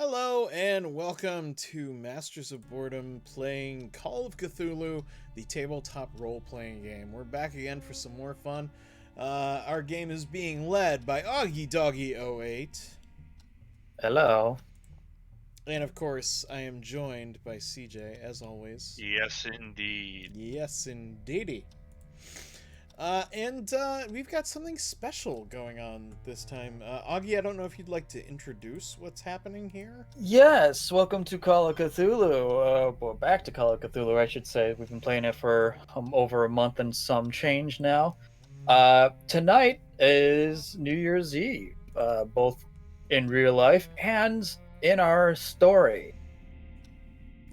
Hello and welcome to Masters of Boredom playing Call of Cthulhu, the tabletop role-playing game. We're back again for some more fun. Our game is being led by Augie Doggy 08. Hello. And of course, I am joined by CJ, as always. Yes, indeed. Yes, indeedy. We've got something special going on this time. Augie, I don't know if you'd like to introduce what's happening here? Yes, welcome to Call of Cthulhu. Well, back to Call of Cthulhu, I should say. We've been playing it for over a month and some change now. Tonight is New Year's Eve, both in real life and in our story.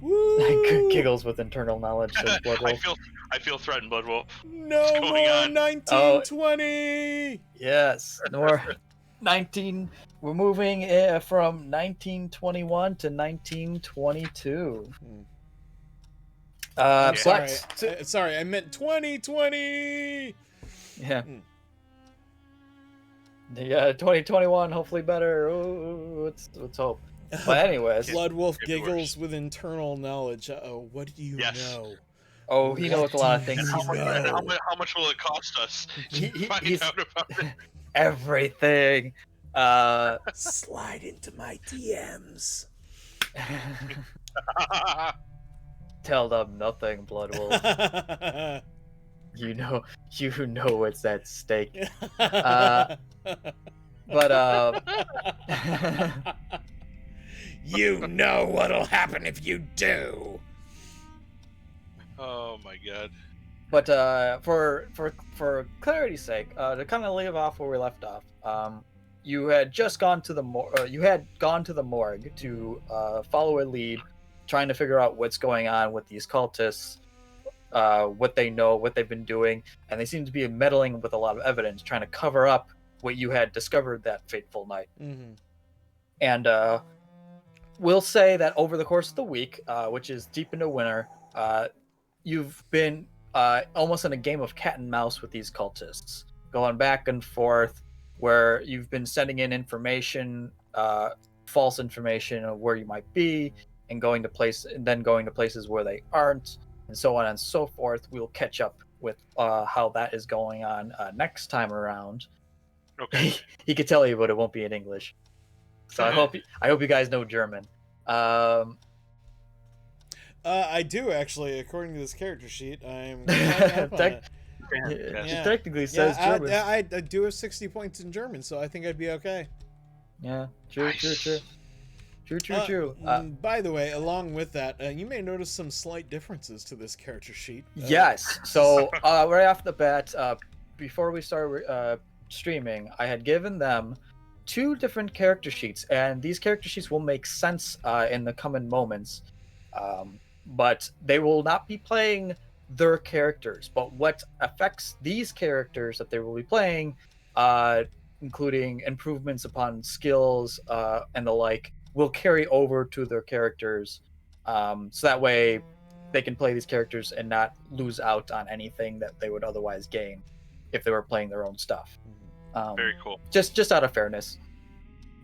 Woo! Giggles with internal knowledge of Blood Wolf. I feel threatened, Blood Wolf. No What's going more on? 1920! Yes, we're 19. We're moving from 1921 to 1922. Sorry, I meant 2020. Yeah. Hmm. Yeah, 2021, hopefully better. Ooh, let's hope. But anyways, Blood Wolf Could be giggles worse. with internal knowledge. Uh-oh, what do you know? oh, he knows a lot of things. What do you know? How much will it cost us to He's- find out about it? Everything. Slide into my DMs. Tell them nothing, Blood Wolf. You know what's at stake. But you know what'll happen if you do. Oh my god. But for clarity's sake, to kind of leave off where we left off, you had just gone to the morgue to follow a lead, trying to figure out what's going on with these cultists, what they know, what they've been doing, and they seem to be meddling with a lot of evidence, trying to cover up what you had discovered that fateful night. Mm-hmm. And we'll say that over the course of the week, which is deep into winter, you've been almost in a game of cat and mouse with these cultists, going back and forth, where you've been sending in information, false information of where you might be, and going to places where they aren't, and so on and so forth. We'll catch up with how that is going on next time around. Okay. He could tell you, but it won't be in English. So I hope you guys know German. I do actually, according to this character sheet. I'm up on it. It technically says German. I do have 60 points in German, so I think I'd be okay. Yeah, true. By the way, along with that, you may notice some slight differences to this character sheet. Yes. So right off the bat, before we started streaming, I had given them 2 different character sheets, and these character sheets will make sense in the coming moments. But they will not be playing their characters. But what affects these characters that they will be playing, including improvements upon skills and the like, will carry over to their characters. So that way they can play these characters and not lose out on anything that they would otherwise gain if they were playing their own stuff. Very cool. Just out of fairness.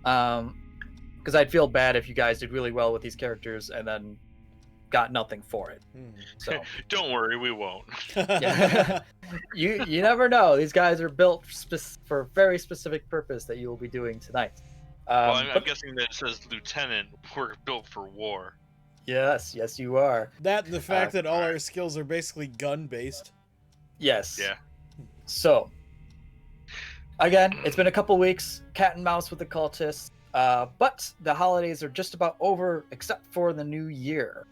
Because I'd feel bad if you guys did really well with these characters and then got nothing for it. So Don't worry, we won't. yeah. you never know. These guys are built for a very specific purpose that you will be doing tonight. Well, I'm guessing that it says Lieutenant. We're built for war. Yes, you are. That and the fact that all our skills are basically gun-based. Yes. Yeah. So, again, it's been a couple weeks, cat and mouse with the cultists, but the holidays are just about over, except for the new year.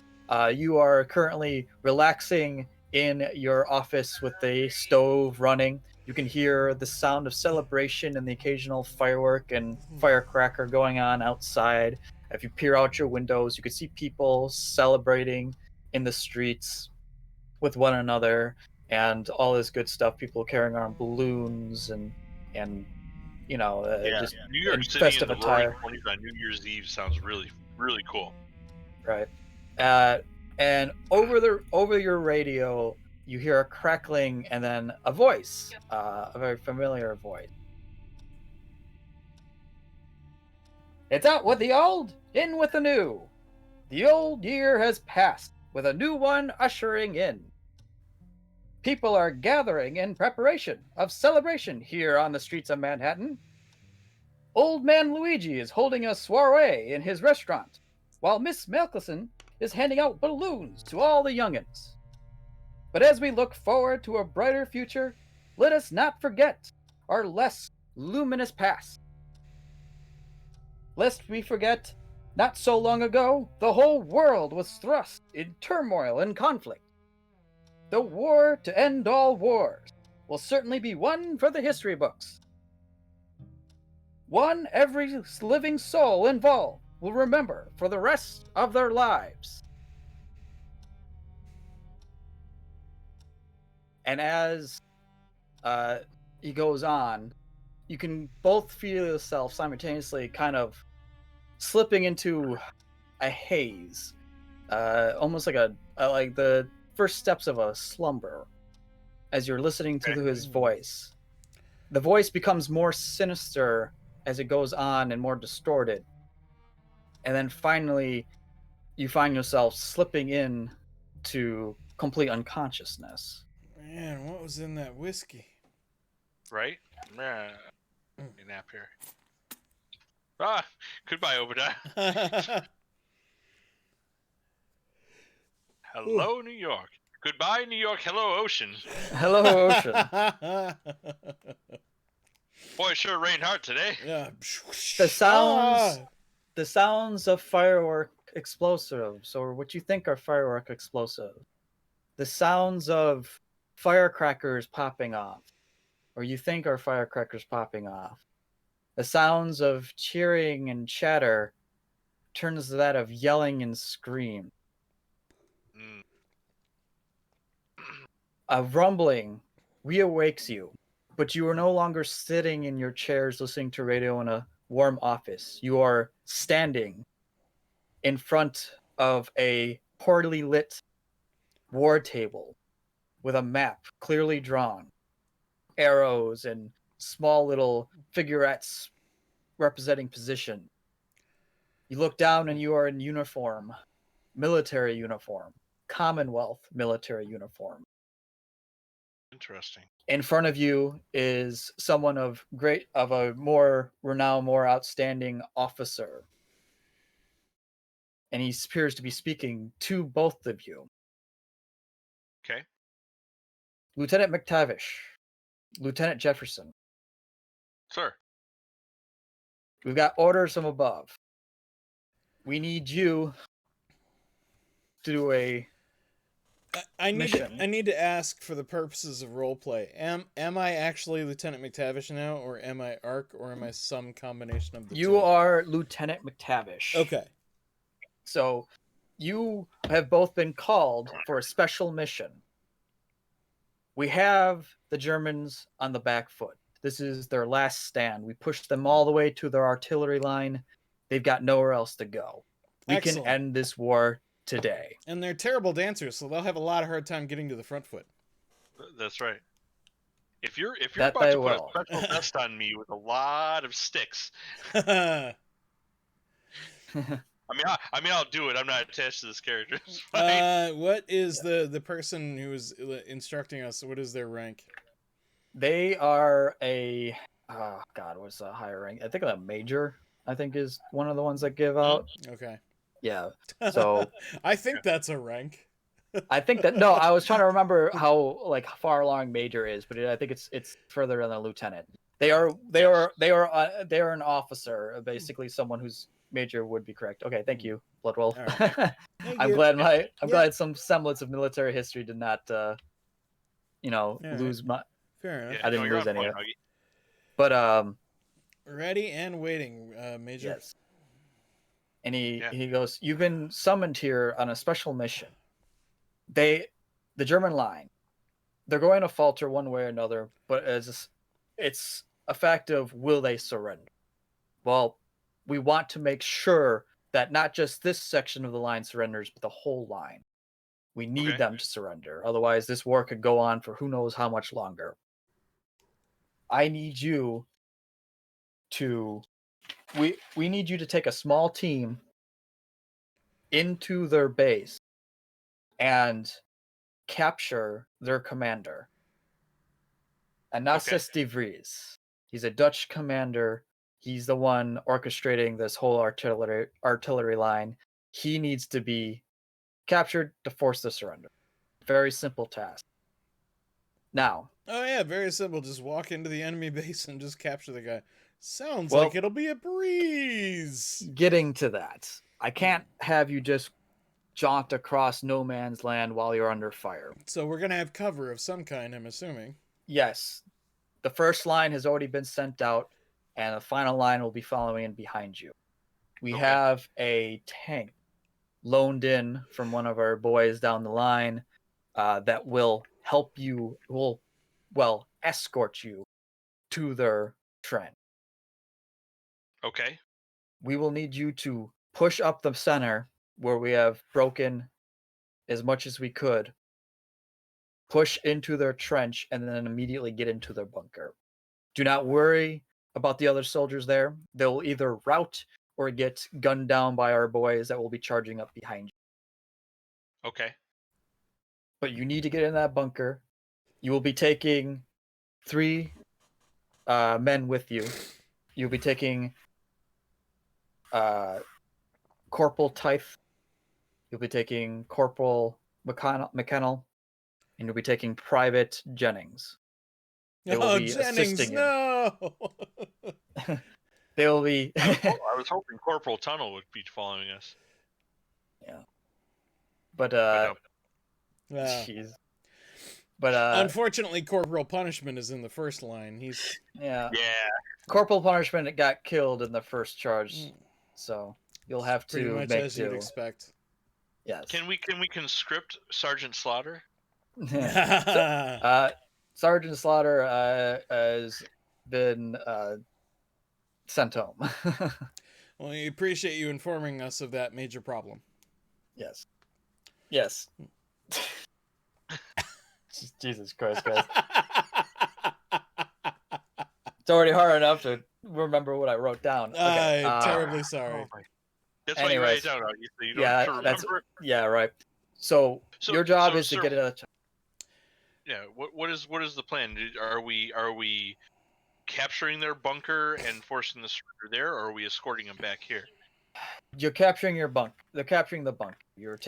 You are currently relaxing in your office with the stove running. You can hear the sound of celebration and the occasional firework and firecracker going on outside. If you peer out your windows, you can see people celebrating in the streets with one another and all this good stuff. People carrying around balloons and just New York in City festive in the attire. Roaring 20s on New Year's Eve sounds really, really cool. Right. And over your radio, you hear a crackling and then a voice, a very familiar voice. It's out with the old, in with the new. The old year has passed, with a new one ushering in. People are gathering in preparation of celebration here on the streets of Manhattan. Old Man Luigi is holding a soiree in his restaurant, while Miss Malcolson is handing out balloons to all the youngins. But as we look forward to a brighter future, let us not forget our less luminous past. Lest we forget, not so long ago, the whole world was thrust in turmoil and conflict. The war to end all wars will certainly be one for the history books. One every living soul involved will remember for the rest of their lives. And as he goes on, you can both feel yourself simultaneously kind of slipping into a haze, almost like like the first steps of a slumber as you're listening to his voice. The voice becomes more sinister as it goes on and more distorted. And then finally, you find yourself slipping in to complete unconsciousness. Man, what was in that whiskey? Right? Yeah. Nap here. Ah, goodbye, Obadiah. Hello, New York. Goodbye, New York. Hello, ocean. Hello, ocean. Boy, it sure rained hard today. Yeah. The sounds of firework explosives, or what you think are firework explosives. The sounds of firecrackers popping off, or you think are firecrackers popping off. The sounds of cheering and chatter turns to that of yelling and scream. A rumbling reawakes you, but you are no longer sitting in your chairs listening to radio in a warm office. You are standing in front of a poorly lit war table with a map clearly drawn, arrows and small little figurettes representing position. You look down and you are in uniform, military uniform, Commonwealth military uniform. Interesting. In front of you is someone of a more renowned, more outstanding officer. And he appears to be speaking to both of you. Okay. Lieutenant McTavish, Lieutenant Jefferson. Sir. We've got orders from above. We need you to do a mission. I need to ask for the purposes of roleplay. Am I actually Lieutenant McTavish now, or am I Ark, or am I some combination of the two? You are Lieutenant McTavish. Okay. So you have both been called for a special mission. We have the Germans on the back foot. This is their last stand. We pushed them all the way to their artillery line. They've got nowhere else to go. We Excellent. can end this war today. And they're terrible dancers, so they'll have a lot of hard time getting to the front foot. That's right. If you're That about to they put a special vest on me with a lot of sticks, I mean, I'll do it. I'm not attached to this character. It's fine. What is the person who is instructing us? What is their rank? They are a what's a higher rank? I think a major. I think is one of the ones that give out. Okay. Yeah. So I think that's a rank. I think that I was trying to remember how far along major is, but I think it's further than a lieutenant. They are an officer, basically someone who's major would be correct. Okay, thank you, Bloodwolf. Right. I'm glad some semblance of military history did not lose my. Fair enough. I didn't lose any of it. Huggy. But ready and waiting, Major. yes. And he goes, "You've been summoned here on a special mission. The German line, they're going to falter one way or another, but it's a fact of will they surrender? Well, we want to make sure that not just this section of the line surrenders, but the whole line. We need them to surrender. Otherwise, this war could go on for who knows how much longer. I need you to we need you to take a small team into their base and capture their commander. And Nassis de Vries. He's a Dutch commander. He's the one orchestrating this whole artillery line. He needs to be captured to force the surrender. Very simple task. Now. Oh yeah, very simple. Just walk into the enemy base and just capture the guy. Sounds Well, like it'll be a breeze. Getting to that, I can't have you just jaunt across no man's land while you're under fire. So we're gonna have cover of some kind, I'm assuming. Yes. The first line has already been sent out, and the final line will be following in behind you. We have a tank loaned in from one of our boys down the line that will help you, escort you to their trench. Okay. We will need you to push up the center where we have broken as much as we could, push into their trench, and then immediately get into their bunker. Do not worry about the other soldiers there. They'll either rout or get gunned down by our boys that will be charging up behind you. Okay. But you need to get in that bunker. You will be taking 3 men with you. You'll be taking Corporal Tythe. You'll be taking Corporal McKennell. And you'll be taking Private Jennings. They will be Jennings, assisting no! They will be... I was hoping Corporal Tunnel would be following us. Yeah. But, jeez. But, unfortunately, Corporal Punishment is in the first line. He's... Yeah. Yeah. Corporal Punishment got killed in the first charge. So, you'll have to pretty much make as do. you'd expect. Yes. Can we conscript Sergeant Slaughter? Sergeant Slaughter has been sent home. Well, we appreciate you informing us of that major problem. Yes. Yes. Jesus Christ, guys. It's already hard enough to remember what I wrote down. Okay. Terribly sorry. That's why you write it down, so you don't have to remember. Yeah, right. So your job is to get it out of time. Yeah, what is the plan? Are we capturing their bunker and forcing the surrender there, or are we escorting them back here? You're capturing your bunk. They're capturing the bunk. You're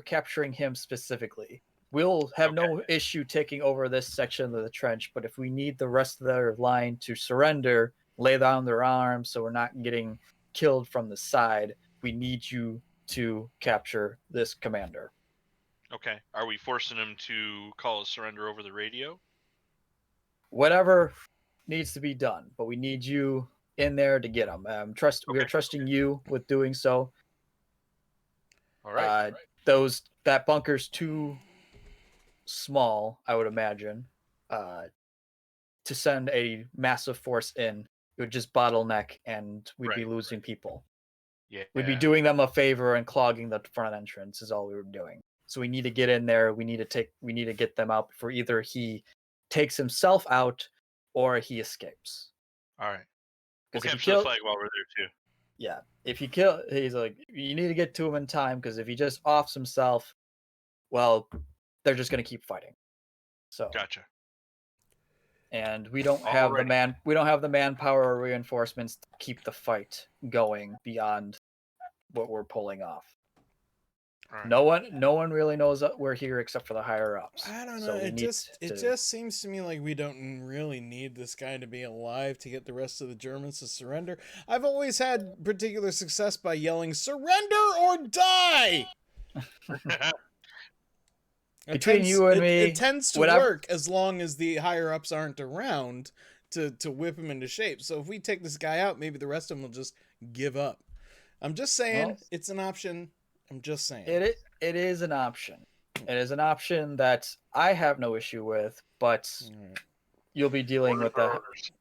capturing him specifically. We'll have no issue taking over this section of the trench, but if we need the rest of their line to surrender, lay down their arms so we're not getting killed from the side, we need you to capture this commander. Okay. Are we forcing him to call a surrender over the radio? Whatever needs to be done, but we need you in there to get him. We are trusting you with doing so. All right. That bunker's too small, I would imagine, to send a massive force in. It would just bottleneck, and we'd be losing people. Yeah. We'd be doing them a favor and clogging the front entrance is all we were doing. So we need to get in there. We need to get them out before either he takes himself out or he escapes. All right. We'll Because capture the flag while we're there too. Yeah. He's like, you need to get to him in time, because if he just offs himself, well, they're just going to keep fighting. So. Gotcha. And we don't have the manpower or reinforcements to keep the fight going beyond what we're pulling off. Right. No one really knows that we're here except for the higher ups. I don't know. It just seems to me like we don't really need this guy to be alive to get the rest of the Germans to surrender. I've always had particular success by yelling, "Surrender or die!" Between you and me, it tends to work as long as the higher ups aren't around to whip him into shape. So if we take this guy out, maybe the rest of them will just give up. I'm just saying, it's an option. I'm just saying. It is an option. It is an option that I have no issue with, but you'll be dealing with that.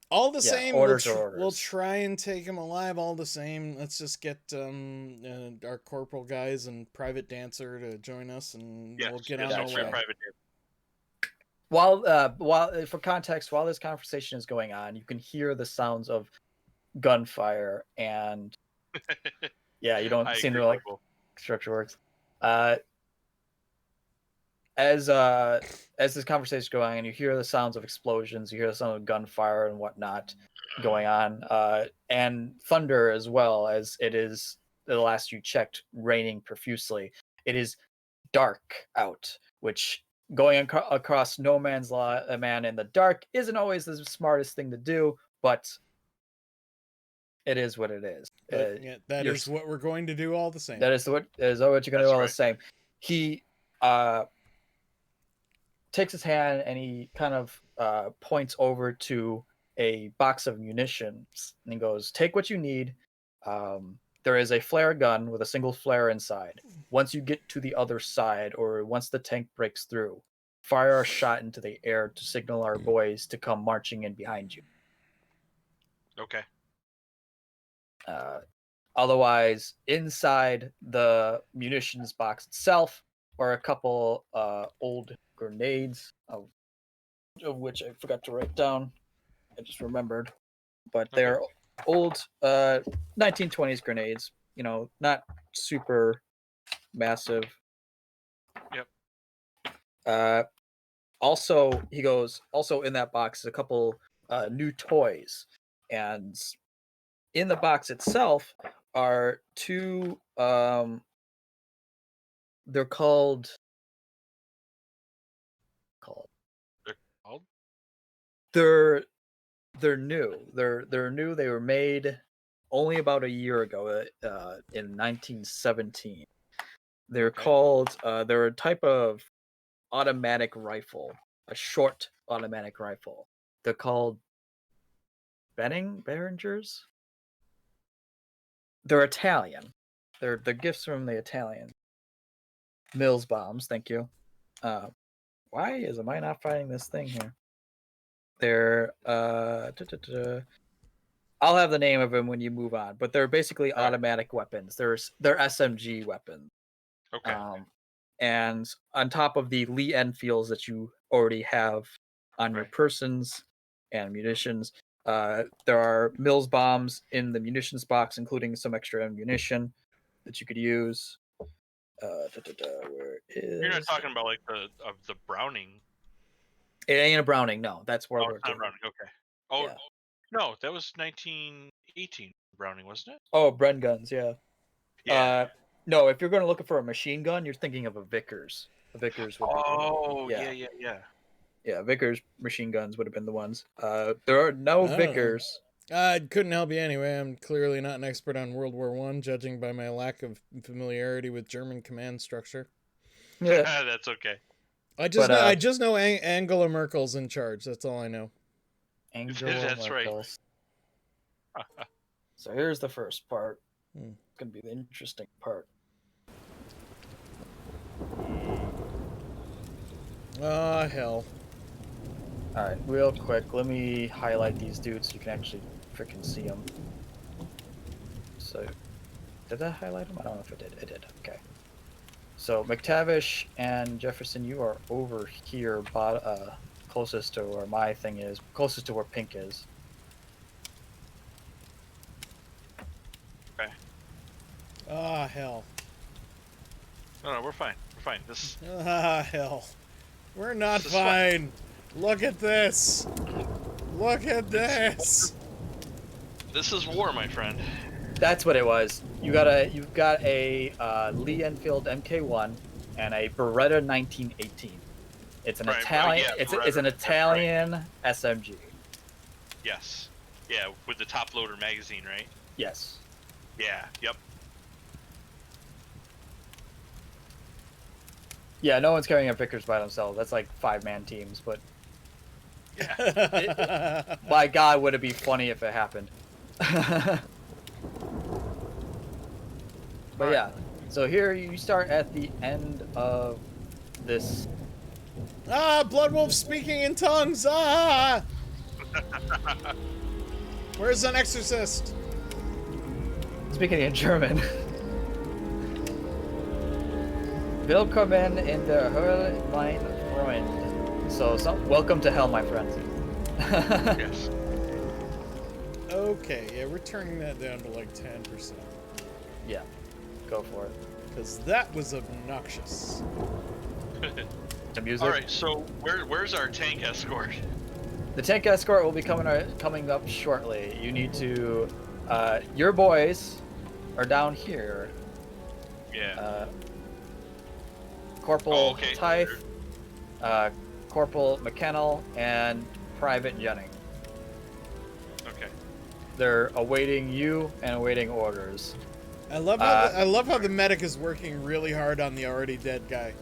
All the same, orders. We'll try and take him alive all the same. Let's just get our corporal guys and Private Dancer to join us, and we'll get on our way. While for context, while this conversation is going on, you can hear the sounds of gunfire, and yeah, you don't I seem agree, to like Michael. structure works. As this conversation is going on, and you hear the sounds of explosions, you hear the sound of gunfire and whatnot going on, and thunder as well, as it is the last you checked raining profusely. It is dark out, which going across no man's man in the dark isn't always the smartest thing to do, but it is what it is. But yeah, that is what we're going to do all the same. That is what you're going to do all the same. He takes his hand and he kind of points over to a box of munitions, and he goes, "Take what you need. There is a flare gun with a single flare inside. Once you get to the other side, or once the tank breaks through, fire a shot into the air to signal our boys to come marching in behind you." Okay. Otherwise, inside the munitions box itself are a couple old grenades, of which I forgot to write down. I just remembered. But they're old 1920s grenades, not super massive. Yep. Also, he goes, also in that box is a couple new toys. And in the box itself are two, they're called they're new. They're new. They were made only about a year ago, in 1917. They're called they're a type of automatic rifle, a short automatic rifle. They're called Behringers. They're Italian. They're gifts from the Italian. Mills bombs, thank you. Why am I not finding this thing here? They're I'll have the name of them when you move on, but they're basically automatic weapons. They're SMG weapons. Okay. And on top of the Lee Enfields that you already have on your persons and munitions, there are Mills bombs in the munitions box, including some extra ammunition that you could use. Where is? You're not talking about like the Browning. It ain't a Browning, no. That's World War It's not II. Browning. Okay. Oh Yeah. no, that was 1918 Browning, wasn't it? Oh, Bren guns, yeah. Yeah. No, if you're going to look for a machine gun, you're thinking of a Vickers. A Vickers would be. Oh, yeah. Yeah, Vickers machine guns would have been the ones. There are no Vickers. I couldn't help you anyway. I'm clearly not an expert on World War I, judging by my lack of familiarity with German command structure. Yeah, that's okay. I just know Angela Merkel's in charge. That's all I know. Angela That's Merkel's. Right. So here's the first part. It's gonna be the interesting part. Oh, hell. Alright, real quick, let me highlight these dudes so you can actually freaking see them. So, did I highlight them? I don't know if it did. It did. Okay. So, McTavish and Jefferson, you are over here, closest to where my thing is, closest to where pink is. Okay. Ah, hell. No, we're fine. We're fine. Ah, hell. We're not fine. Look at this. Look at this. This is war, my friend. That's what it was. You've got a Lee Enfield MK1 and a Beretta 1918. It's an Italian. It's an Italian SMG. Yes. Yeah, with the top loader magazine, right? Yes. Yeah. Yep. Yeah, no one's carrying a Vickers by themselves. That's like 5-man teams, but yeah. My God, would it be funny if it happened? But yeah, so here you start at the end of this. Ah, Blood Wolf speaking in tongues. Ah. Where's an exorcist? Speaking in German. Willkommen in der Hölle, mein Freund. So welcome to hell, my friend. Yes. Okay, yeah, we're turning that down to like 10%. Yeah, go for it. Because that was obnoxious. The music. All right, so where's our tank escort? The tank escort will be coming up shortly. You need to. Your boys are down here. Yeah. Corporal okay. Tythe, Corporal McKennell, and Private Jennings. Okay. They're awaiting you and awaiting orders. I love how the medic is working really hard on the already dead guy.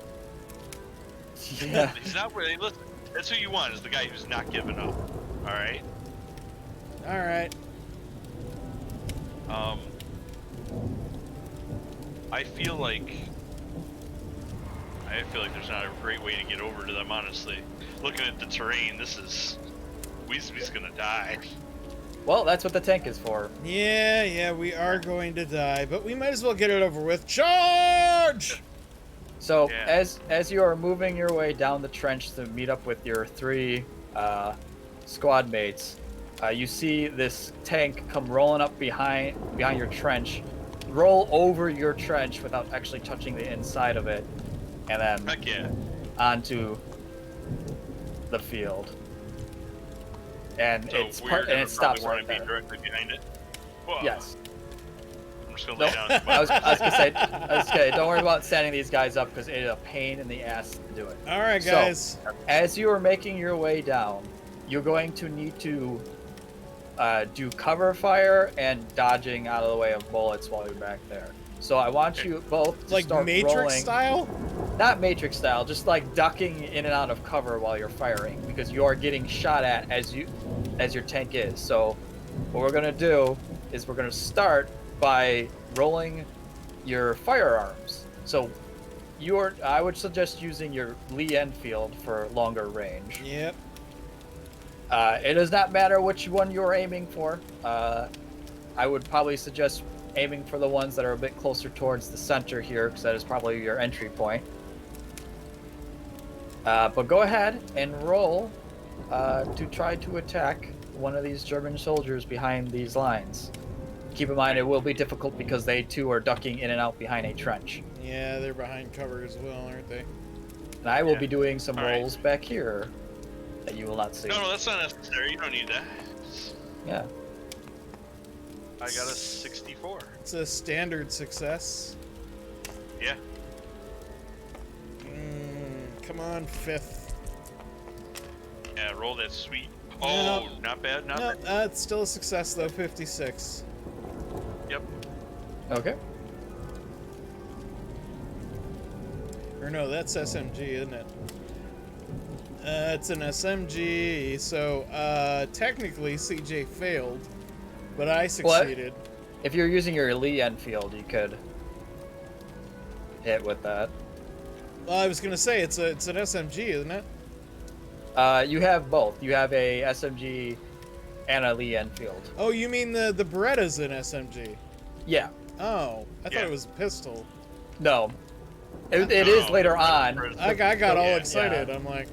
Yeah. He's not really. Listen, that's who you want, is the guy who's not giving up. All right. All right. I feel like there's not a great way to get over to them, honestly. Looking at the terrain, Weasley's gonna die. Well, that's what the tank is for. Yeah, we are going to die, but we might as well get it over with. Charge! So Yeah. as you are moving your way down the trench to meet up with your 3 squad mates, you see this tank come rolling up behind your trench, roll over your trench without actually touching the inside of it, and then Heck yeah. onto the field. And So it probably stops want right to be there. directly behind it. Whoa. Yes. I'm just gonna No, lay down. I was gonna say, don't worry about standing these guys up because it is a pain in the ass to do it. All right, So, guys. As you are making your way down, you're going to need to do cover fire and dodging out of the way of bullets while you're back there. So I want you both to Like start Matrix rolling. style? Not Matrix style, just like ducking in and out of cover while you're firing, because you are getting shot at as your tank is. So what we're gonna do is we're gonna start by rolling your firearms. So I would suggest using your Lee Enfield for longer range. Yep. It does not matter which one you're aiming for. I would probably suggest aiming for the ones that are a bit closer towards the center here, because that is probably your entry point. But go ahead and roll to try to attack one of these German soldiers behind these lines. Keep in mind, it will be difficult because they too are ducking in and out behind a trench. Yeah, they're behind cover as well, aren't they? And I will Yeah. be doing some All right. rolls back here that you will not see. No, that's not necessary. You don't need that. Yeah. I got a 64. It's a standard success. Yeah. Come on, 5th. Yeah, roll that sweet. No. Oh, not bad, not No, bad. it's still a success though, 56. Yep. Okay. Or no, that's SMG, isn't it? It's an SMG, so technically CJ failed, but I succeeded. If you're using your Lee Enfield, you could hit with that. Well, I was gonna say it's an SMG, isn't it? You have both. You have a SMG and a Lee Enfield. Oh, you mean the Beretta's an SMG? Yeah. Oh, I Yeah. thought it was a pistol. No. It is No, later the- on. I got all Yeah. excited. I'm like,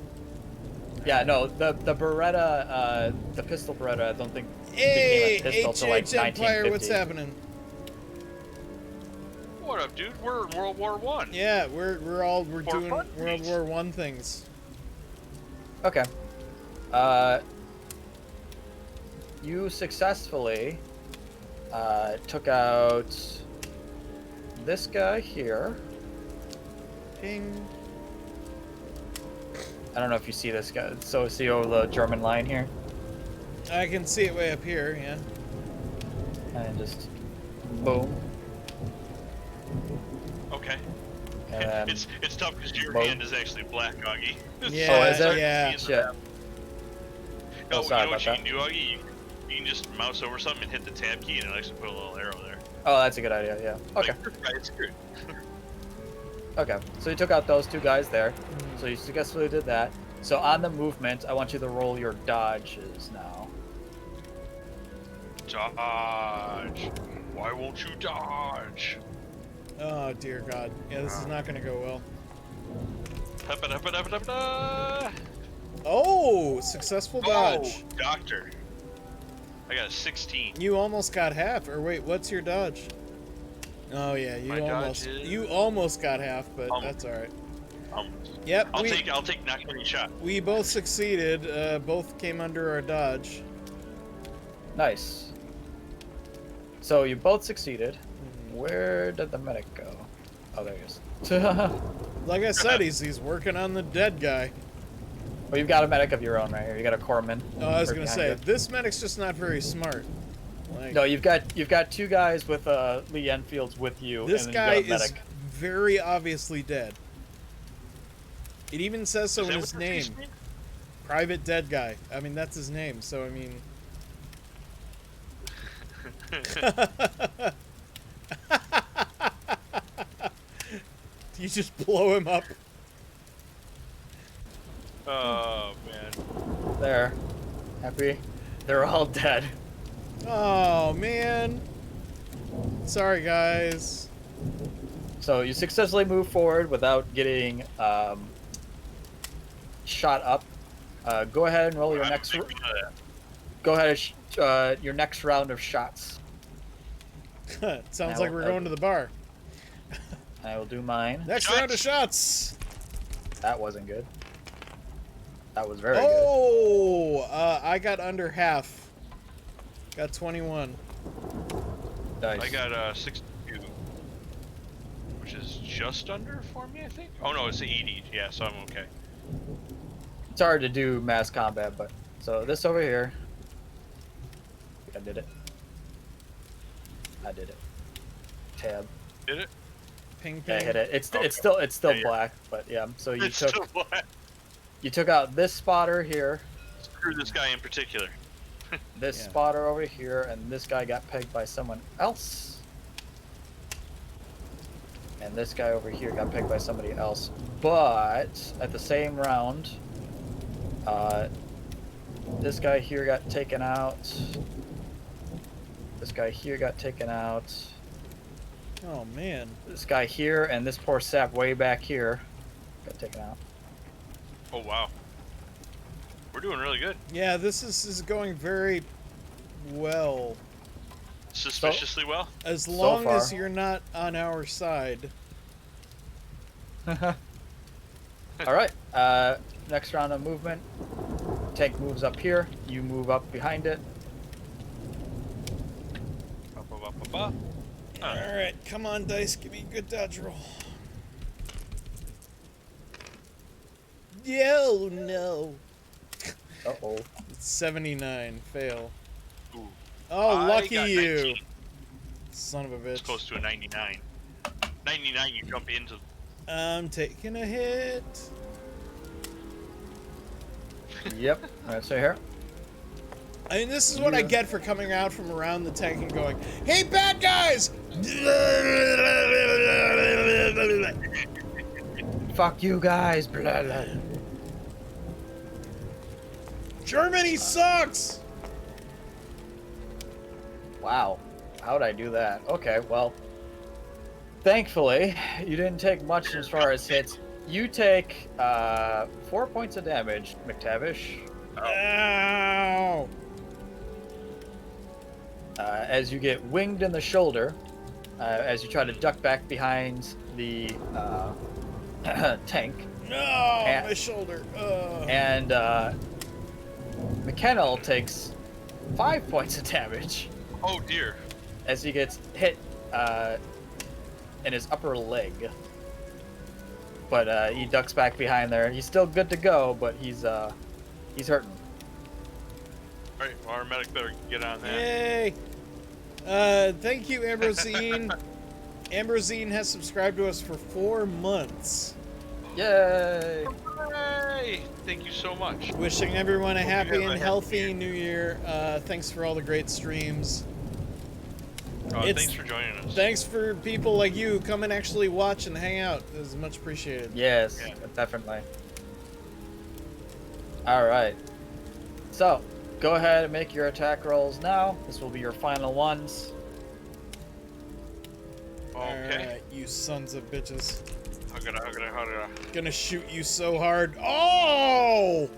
Yeah, no, the Beretta, the pistol Beretta, I don't think hey, became a pistol till like HH Empire, 1950. what's happening? What up, dude? We're in World War One. Yeah, we're doing fun, World please. War One things. Okay. You successfully took out this guy here. Ping. I don't know if you see this guy. So see over the German line here? I can see it way up here. Yeah. And just boom. Okay. And then It's tough because your Boom. hand is actually black, Augie. Yeah. Oh, is it? Yeah. Shit. No, Oh, sorry you know what about you that. can do, Augie? You can just mouse over something and hit the tab key, and it'll actually put a little arrow there. Oh, that's a good idea, yeah. Okay. Like, right, screwed. Okay. So you took out those two guys there. So you successfully did that. So on the movement, I want you to roll your dodges now. Dodge. Why won't you dodge? Oh dear God. Yeah, this is not gonna go well. Huppa-duppa-duppa-duppa. Oh, successful dodge. Oh, doctor. I got a 16. You almost got half. Or wait, what's your dodge? Oh yeah, My dodge is... you almost got half, but Almost. that's all right. Almost. Yep. I'll take not getting shot. We both succeeded. Both came under our dodge. Nice. So you both succeeded. Where did the medic go? Oh, there he is. Like I said, he's working on the dead guy. Well, you've got a medic of your own right here. You got a corpsman. Oh, I was right gonna behind say you. this medic's just not very smart. Like, No, you've got two guys with Lee Enfields with you. this and then guy you got a is medic. very obviously dead. It even says so Is in that his what this name. means? Private Dead Guy. I mean, that's his name, so I mean... You just blow him up. Oh, man. There. Happy? They're all dead. Oh, man. Sorry, guys. So you successfully move forward without getting shot up. Go ahead and roll your next. Go ahead and your next round of shots. Sounds like we're going to the bar. I will do mine. Next round of shots. That wasn't good. That was very Oh, I got under half. Got 21. good. Nice. I got 62, which is just under for me, I think. Oh no, it's 80. Yeah, so I'm okay. It's hard to do mass combat, but so this over here. I did it. I did it. Tab. Did it? Ping Yeah, I ping. hit it. It's Okay. it's still Yeah, black, but yeah. So you It's took still black. you took out this spotter here, Screw this guy in particular. this Yeah. spotter over here, and this guy got pegged by someone else. And this guy over here got pegged by somebody else. But at the same round, this guy here got taken out. This guy here got taken out. Oh, man. This guy here and this poor sap way back here got taken out. Oh wow. We're doing really good. Yeah, this is going very well. Suspiciously well. As long as far. you're not on our side. All right. Next round of movement. Tank moves up here. You move up behind it. Ba, ba, ba, ba, ba. Alright, come on, dice. Give me a good dodge roll. Yo, no. Uh-oh. It's 79. Fail. Ooh. Oh, I lucky got you. 19. Son of a It's bitch. close to a 99. 99, you jump into. I'm taking a hit. Yep. All right, so here. I mean, this is what I get for coming out from around the tank and going, "Hey, bad guys!" Fuck you guys. Blah, blah. Germany sucks! Wow. How'd I do that? Okay, well. Thankfully, you didn't take much as far as hits. You take 4 points of damage, McTavish. Ow! As you get winged in the shoulder, as you try to duck back behind the tank, No, And- my shoulder. and McKennell takes 5 points of damage Oh dear. as he gets hit in his upper leg. But he ducks back behind there. He's still good to go, but he's hurting. Alright, well, our medic better get on that. Yay! Thank you, Ambrosine. Ambrosine has subscribed to us for 4 months. Yay! Hey! Thank you so much. Wishing everyone a happy have a and happy healthy new year. Thanks for all the great streams. It's- Thanks for joining us. Thanks for people like you who come and actually watch and hang out. It is much appreciated. Yes, Yeah. definitely. All right. So, go ahead and make your attack rolls now. This will be your final ones. Okay. Alright, you sons of bitches. Hugga. Gonna shoot you so hard. Oh!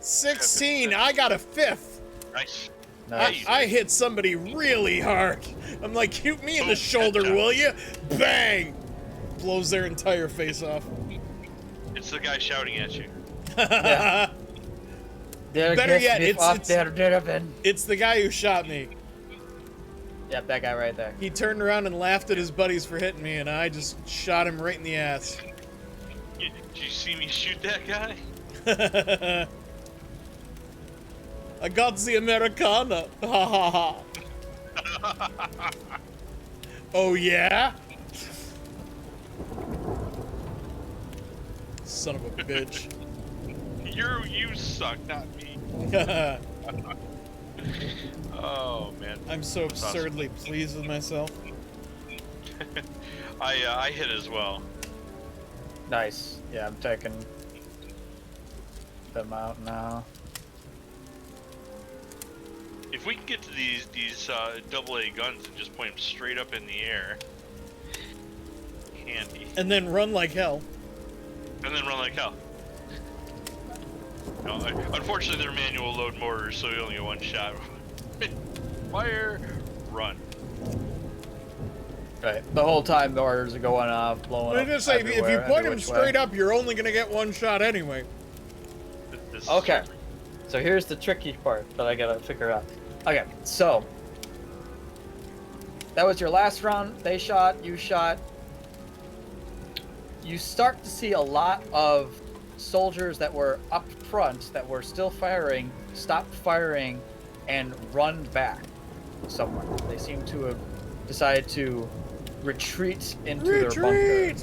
16! I got a 5th! Nice. Nice. I hit somebody really hard. I'm like, shoot me in the Oh, shoulder, gotcha. will you? Bang! Blows their entire face off. It's the guy shouting at you. Yeah. Better yet, it's It's the guy who shot me. Yep, that guy right there. He turned around and laughed at his buddies for hitting me, and I just shot him right in the ass. Did you see me shoot that guy? I got the Americana. Ha ha ha. Oh yeah? Son of a bitch. You suck, not me. Oh man. I'm so That's awesome. absurdly pleased with myself. I hit as well. Nice. Yeah, I'm taking them out now. If we can get to these AA guns and just point them straight up in the air, handy. And then run like hell. And then run like hell. No, unfortunately, they're manual load mortars, so you only get one shot. Fire, run. Right. The whole time the orders are going off, blowing I up just say, if you everywhere, point every him which straight way. up, you're only gonna get one shot anyway. This is Okay. true. So here's the tricky part that I gotta figure out. Okay, so that was your last round. They shot, you shot. You start to see a lot of soldiers that were up front that were still firing, stop firing, and run back somewhere. They seem to have decided to retreat into their bunker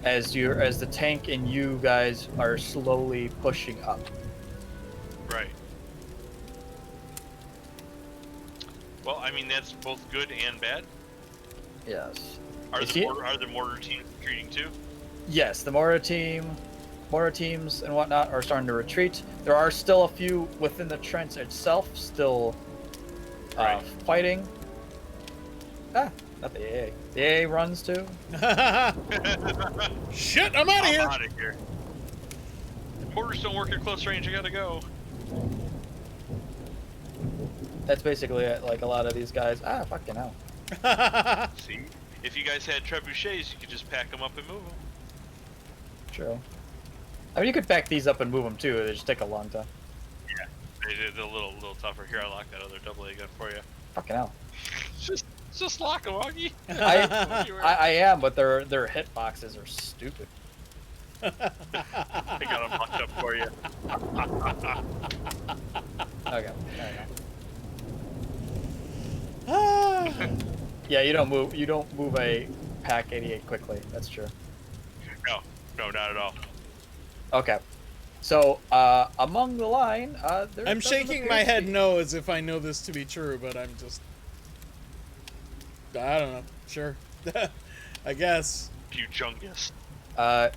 as the tank and you guys are slowly pushing up. Right. Well, I mean that's both good and bad. Yes. Are You the see- mortar teams retreating too? Yes, the mortar teams and whatnot are starting to retreat. There are still a few within the trench itself still Right. fighting. Ah, not the AA. The AA runs too. Shit, I'm out of I'm here. out of here. If mortars don't work at close range, I gotta go. That's basically it. Like a lot of these guys. Ah, fucking hell. See, if you guys had trebuchets, you could just pack them up and move them. True. I mean, you could back these up and move them too. They just take a long time. They're a little tougher. Here, I lock that other AA gun for you. Fucking hell. Just lock them, Augie. I am, but their hit boxes are stupid. I got them locked up for you. Okay. There you go. Ah. Yeah, you don't move a Pack 88 quickly. That's true. No, not at all. Okay. So, among the line, there I'm doesn't shaking appear my to head be- no as if I know this to be true, but I'm just... I don't know. Sure. I guess. Bujungus.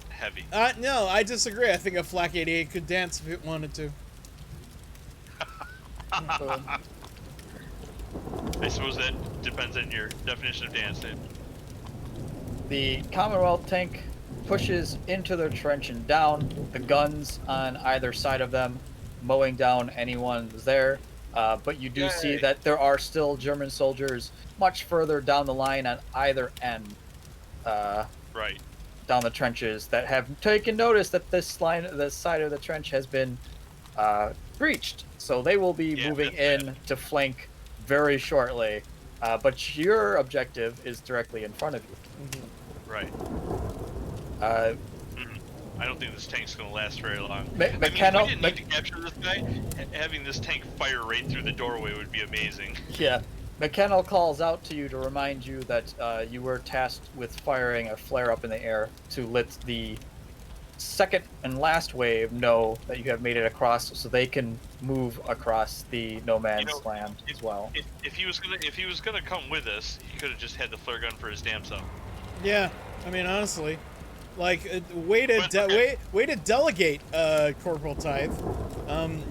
Heavy. No, I disagree. I think a Flak 88 could dance if it wanted to. I suppose that depends on your definition of dancing. The Commonwealth tank pushes into their trench and down. The guns on either side of them, mowing down anyone who's there. But you do see Yay. that there are still German soldiers much further down the line on either end, Right. down the trenches, that have taken notice that this side of the trench has been breached. So they will be Yeah, moving that's in to flank very shortly. But your objective is directly in front of you. Right. I don't think this tank's gonna last very long. I mean, if we didn't need to capture this guy, having this tank fire right through the doorway would be amazing. Yeah. McKenna calls out to you to remind you that you were tasked with firing a flare up in the air to let the second and last wave know that you have made it across, so they can move across the no man's land as well. If he was gonna come with us, he could have just had the flare gun for his damn self. Yeah, I mean, honestly. Like, way to delegate, Corporal Tithe.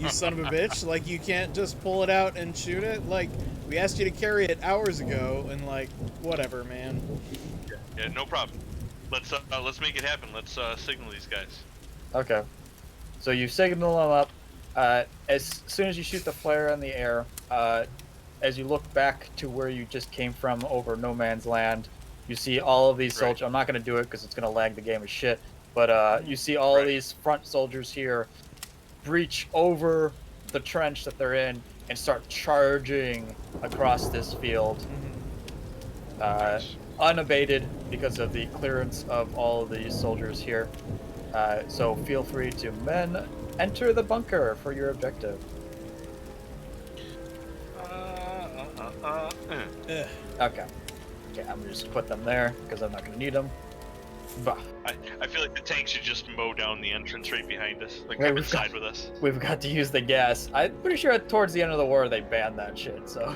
You son of a bitch. Like, you can't just pull it out and shoot it. Like, we asked you to carry it hours ago, and like, whatever, man. Yeah, no problem. Let's make it happen. Let's signal these guys. Okay. So you signal them up. As soon as you shoot the flare in the air, as you look back to where you just came from over no man's land, you see all of these soldiers. I'm not going to do it because it's going to lag the game as shit. But you see all of these front soldiers here breach over the trench that they're in and start charging across this field, unabated because of the clearance of all of these soldiers here. So feel free to enter the bunker for your objective. Okay, I'm gonna just put them there because I'm not gonna need them. Bah. I feel like the tank should just mow down the entrance right behind us. Like, Wait, come inside with us. We've got to use the gas. I'm pretty sure towards the end of the war they banned that shit. So.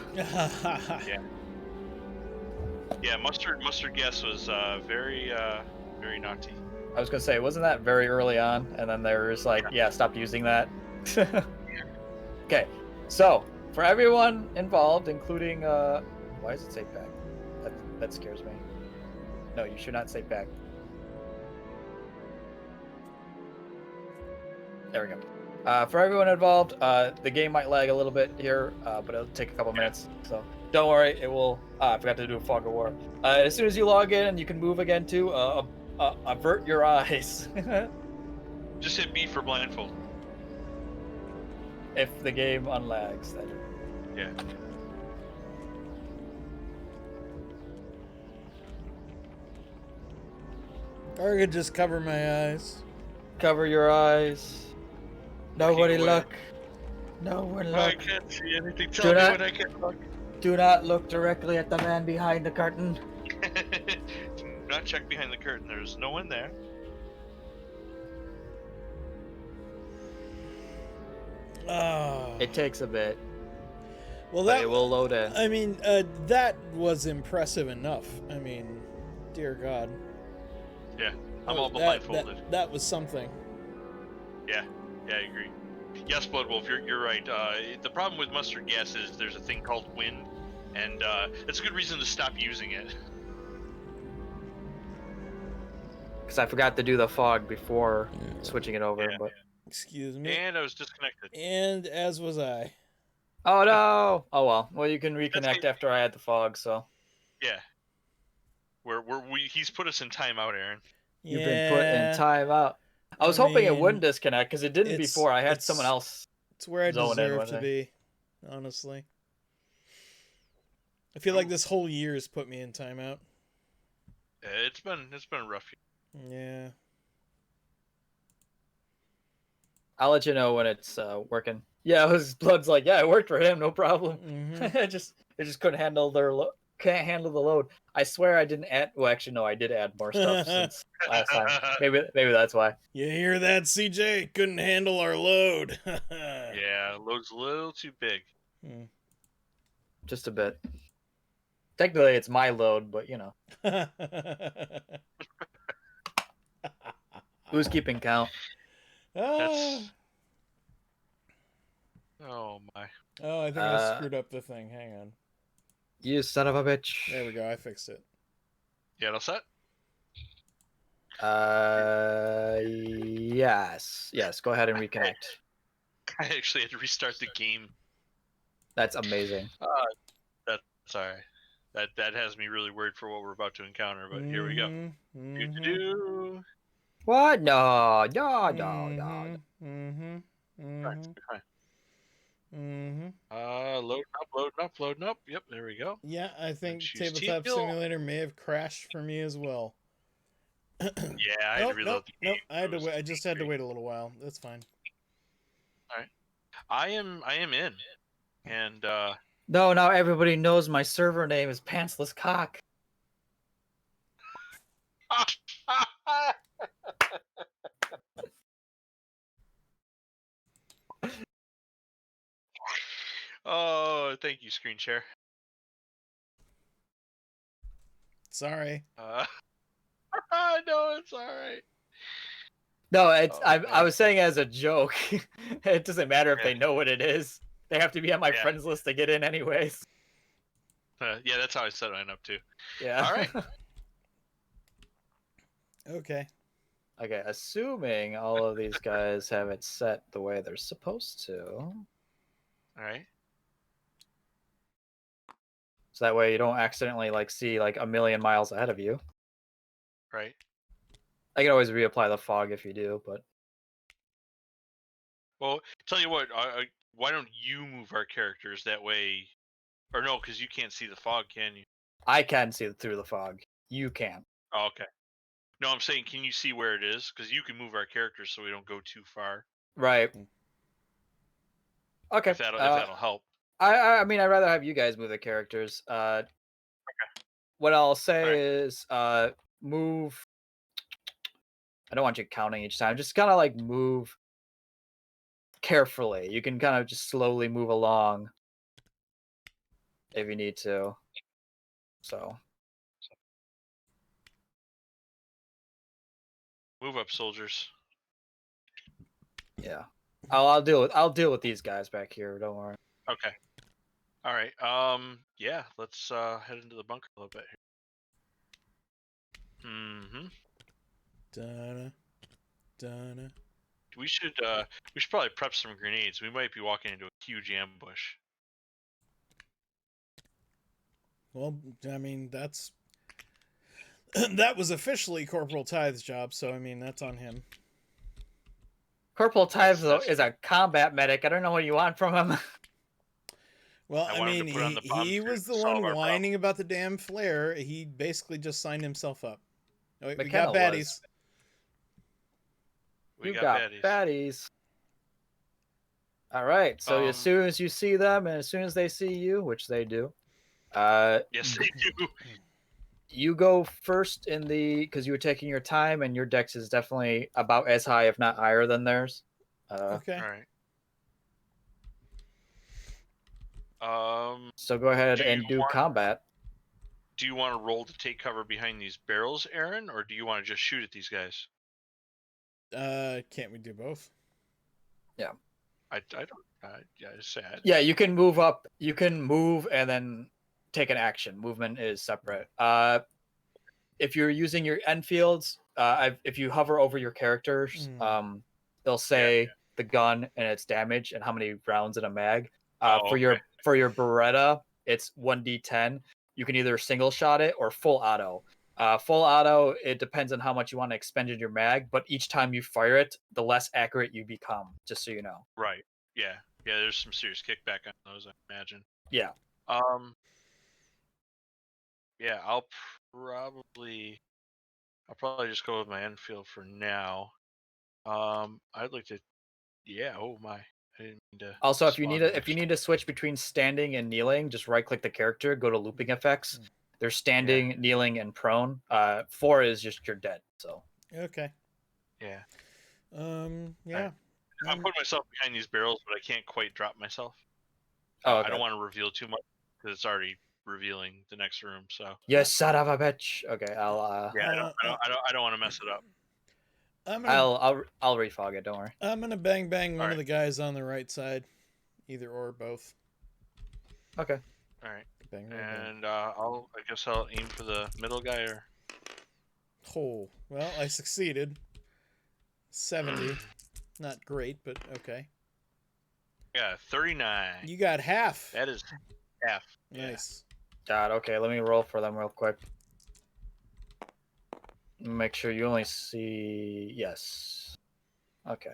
Yeah, mustard gas was very naughty. I was gonna say, wasn't that very early on? And then they were just like, yeah, stop using that. Okay, so for everyone involved, including why does it say back? That scares me. No, you should not say back. There we go. For everyone involved, the game might lag a little bit here, but it'll take a couple minutes. So don't worry, it will. I forgot to do a fog of war. As soon as you log in, you can move again to avert your eyes. Just hit B for blindfold. If the game unlags, then. Yeah. Or I could just cover my eyes. Cover your eyes. Nobody look. No one look. I can't see anything. Tell me when I can look. Do not look directly at the man behind the curtain. Do not check behind the curtain. There's no one there. Oh. It takes a bit. Well, that it will load in. I mean, that was impressive enough. I mean, dear God. Yeah, I'm all blindfolded. That was something. Yeah, I agree. Yes, Bloodwolf, you're right. The problem with mustard gas is there's a thing called wind, and it's a good reason to stop using it. Because I forgot to do the fog before switching it over. But excuse me. And I was disconnected. And as was I. Oh no! Oh well. Well, you can reconnect after I had the fog. So. Yeah. He's put us in timeout, Aaron. You've been put in timeout. I was hoping it wouldn't disconnect because it didn't before. I had someone else. It's where I deserve to be, honestly. I feel like this whole year has put me in timeout. Yeah, it's been a rough year. Yeah. I'll let you know when it's working. Yeah, his blood's like, yeah, it worked for him, no problem. Mm-hmm. it just couldn't handle can't handle the load. I swear I didn't add. Well, actually, no, I did add more stuff since last time. Maybe that's why. You hear that, CJ? Couldn't handle our load. Yeah, load's a little too big. Just a bit. Technically, it's my load, but you know. Who's keeping count? That's... Oh my. Oh, I think I screwed up the thing. Hang on. You son of a bitch. There we go. I fixed it. Yeah, all set? Yes. Go ahead and reconnect. I actually had to restart the game. That's amazing. That's alright. That has me really worried for what we're about to encounter, but here we go. Do. What? No. Loading up. Yep, there we go. Yeah, I think Tabletop Simulator may have crashed for me as well. Yeah, I had to reload the game. Nope, I had to wait. I just had to wait a little while. That's fine. All right, I am in, and No, now everybody knows my server name is Pantsless Cock. Oh, thank you, screen share. Sorry. No, it's all right. No, it's I was saying as a joke. It doesn't matter if they know what it is. They have to be on my friends list to get in anyways. Yeah, that's how I set mine up too. Yeah. All right. Okay. Okay, assuming all of these guys have it set the way they're supposed to. All right. So that way you don't accidentally like see like a million miles ahead of you. Right. I can always reapply the fog if you do, but Well, tell you what. Why don't you move our characters that way? Or no, because you can't see the fog, can you? I can see through the fog. You can't. Oh, okay. No, I'm saying, can you see where it is? Because you can move our characters so we don't go too far. Right. Okay. If that'll help. I mean, I'd rather have you guys move the characters. What I'll say is, move. I don't want you counting each time. Just kind of like move carefully. You can kind of just slowly move along if you need to. So. Move up, soldiers. Yeah. I'll deal with these guys back here. Don't worry. Okay. All right. Yeah. Let's head into the bunker a little bit here. Mm-hmm. Donna. We should probably prep some grenades. We might be walking into a huge ambush. Well, I mean, that's that was officially Corporal Tithe's job, so I mean, that's on him. Corporal Tives That's is a combat medic. I don't know what you want from him. Well, I I want him mean, to put on the bomb he suit was the to solve one our whining about the damn flare. He basically just signed himself up. Oh, wait, we McKenna got baddies. was. We You've got got baddies. baddies. All right. So as soon as you see them, and as soon as they see you, which they do, Yes, they do. you go first in the because you were taking your time, and your dex is definitely about as high, if not higher, than theirs. Okay. All right. So go ahead do and you do want- combat. Do you want to roll to take cover behind these barrels, Aaron, or do you want to just shoot at these guys? Can't we do both? Yeah. I don't. Yeah, I just say I, Yeah, you can move up. You can move and then take an action. Movement is separate. If you're using your Enfields, if you hover over your characters, they'll say the gun and its damage and how many rounds in a mag. For your Beretta, it's 1d10. You can either single shot it or full auto. Full auto, it depends on how much you want to expend in your mag, but each time you fire it, the less accurate you become, just so you know. Right. Yeah. Yeah, there's some serious kickback on those, I imagine. Yeah. Yeah, I'll probably just go with my Enfield for now. I'd like to. Yeah. Oh my. I didn't mean to. Also, if you need to switch between standing and kneeling, just right click the character, go to looping effects. There's standing, kneeling, and prone. 4 is just you're dead. So. Okay. Yeah. Yeah. I'm putting myself behind these barrels, but I can't quite drop myself. Oh, okay. I don't want to reveal too much because it's already revealing the next room. So. You son of a bitch. Okay, I'll. Yeah, I don't want to mess it up. I'll refog it. Don't worry. I'm gonna bang one of right. the guys on the right side, either or both. Okay. All right. Bang. And I guess I'll aim for the middle guy. Or. Oh, well, I succeeded. 70. Not great, but okay. Yeah, 39. You got half. That is half. Nice. God, okay, let me roll for them real quick. Make sure you only see... Yes. Okay.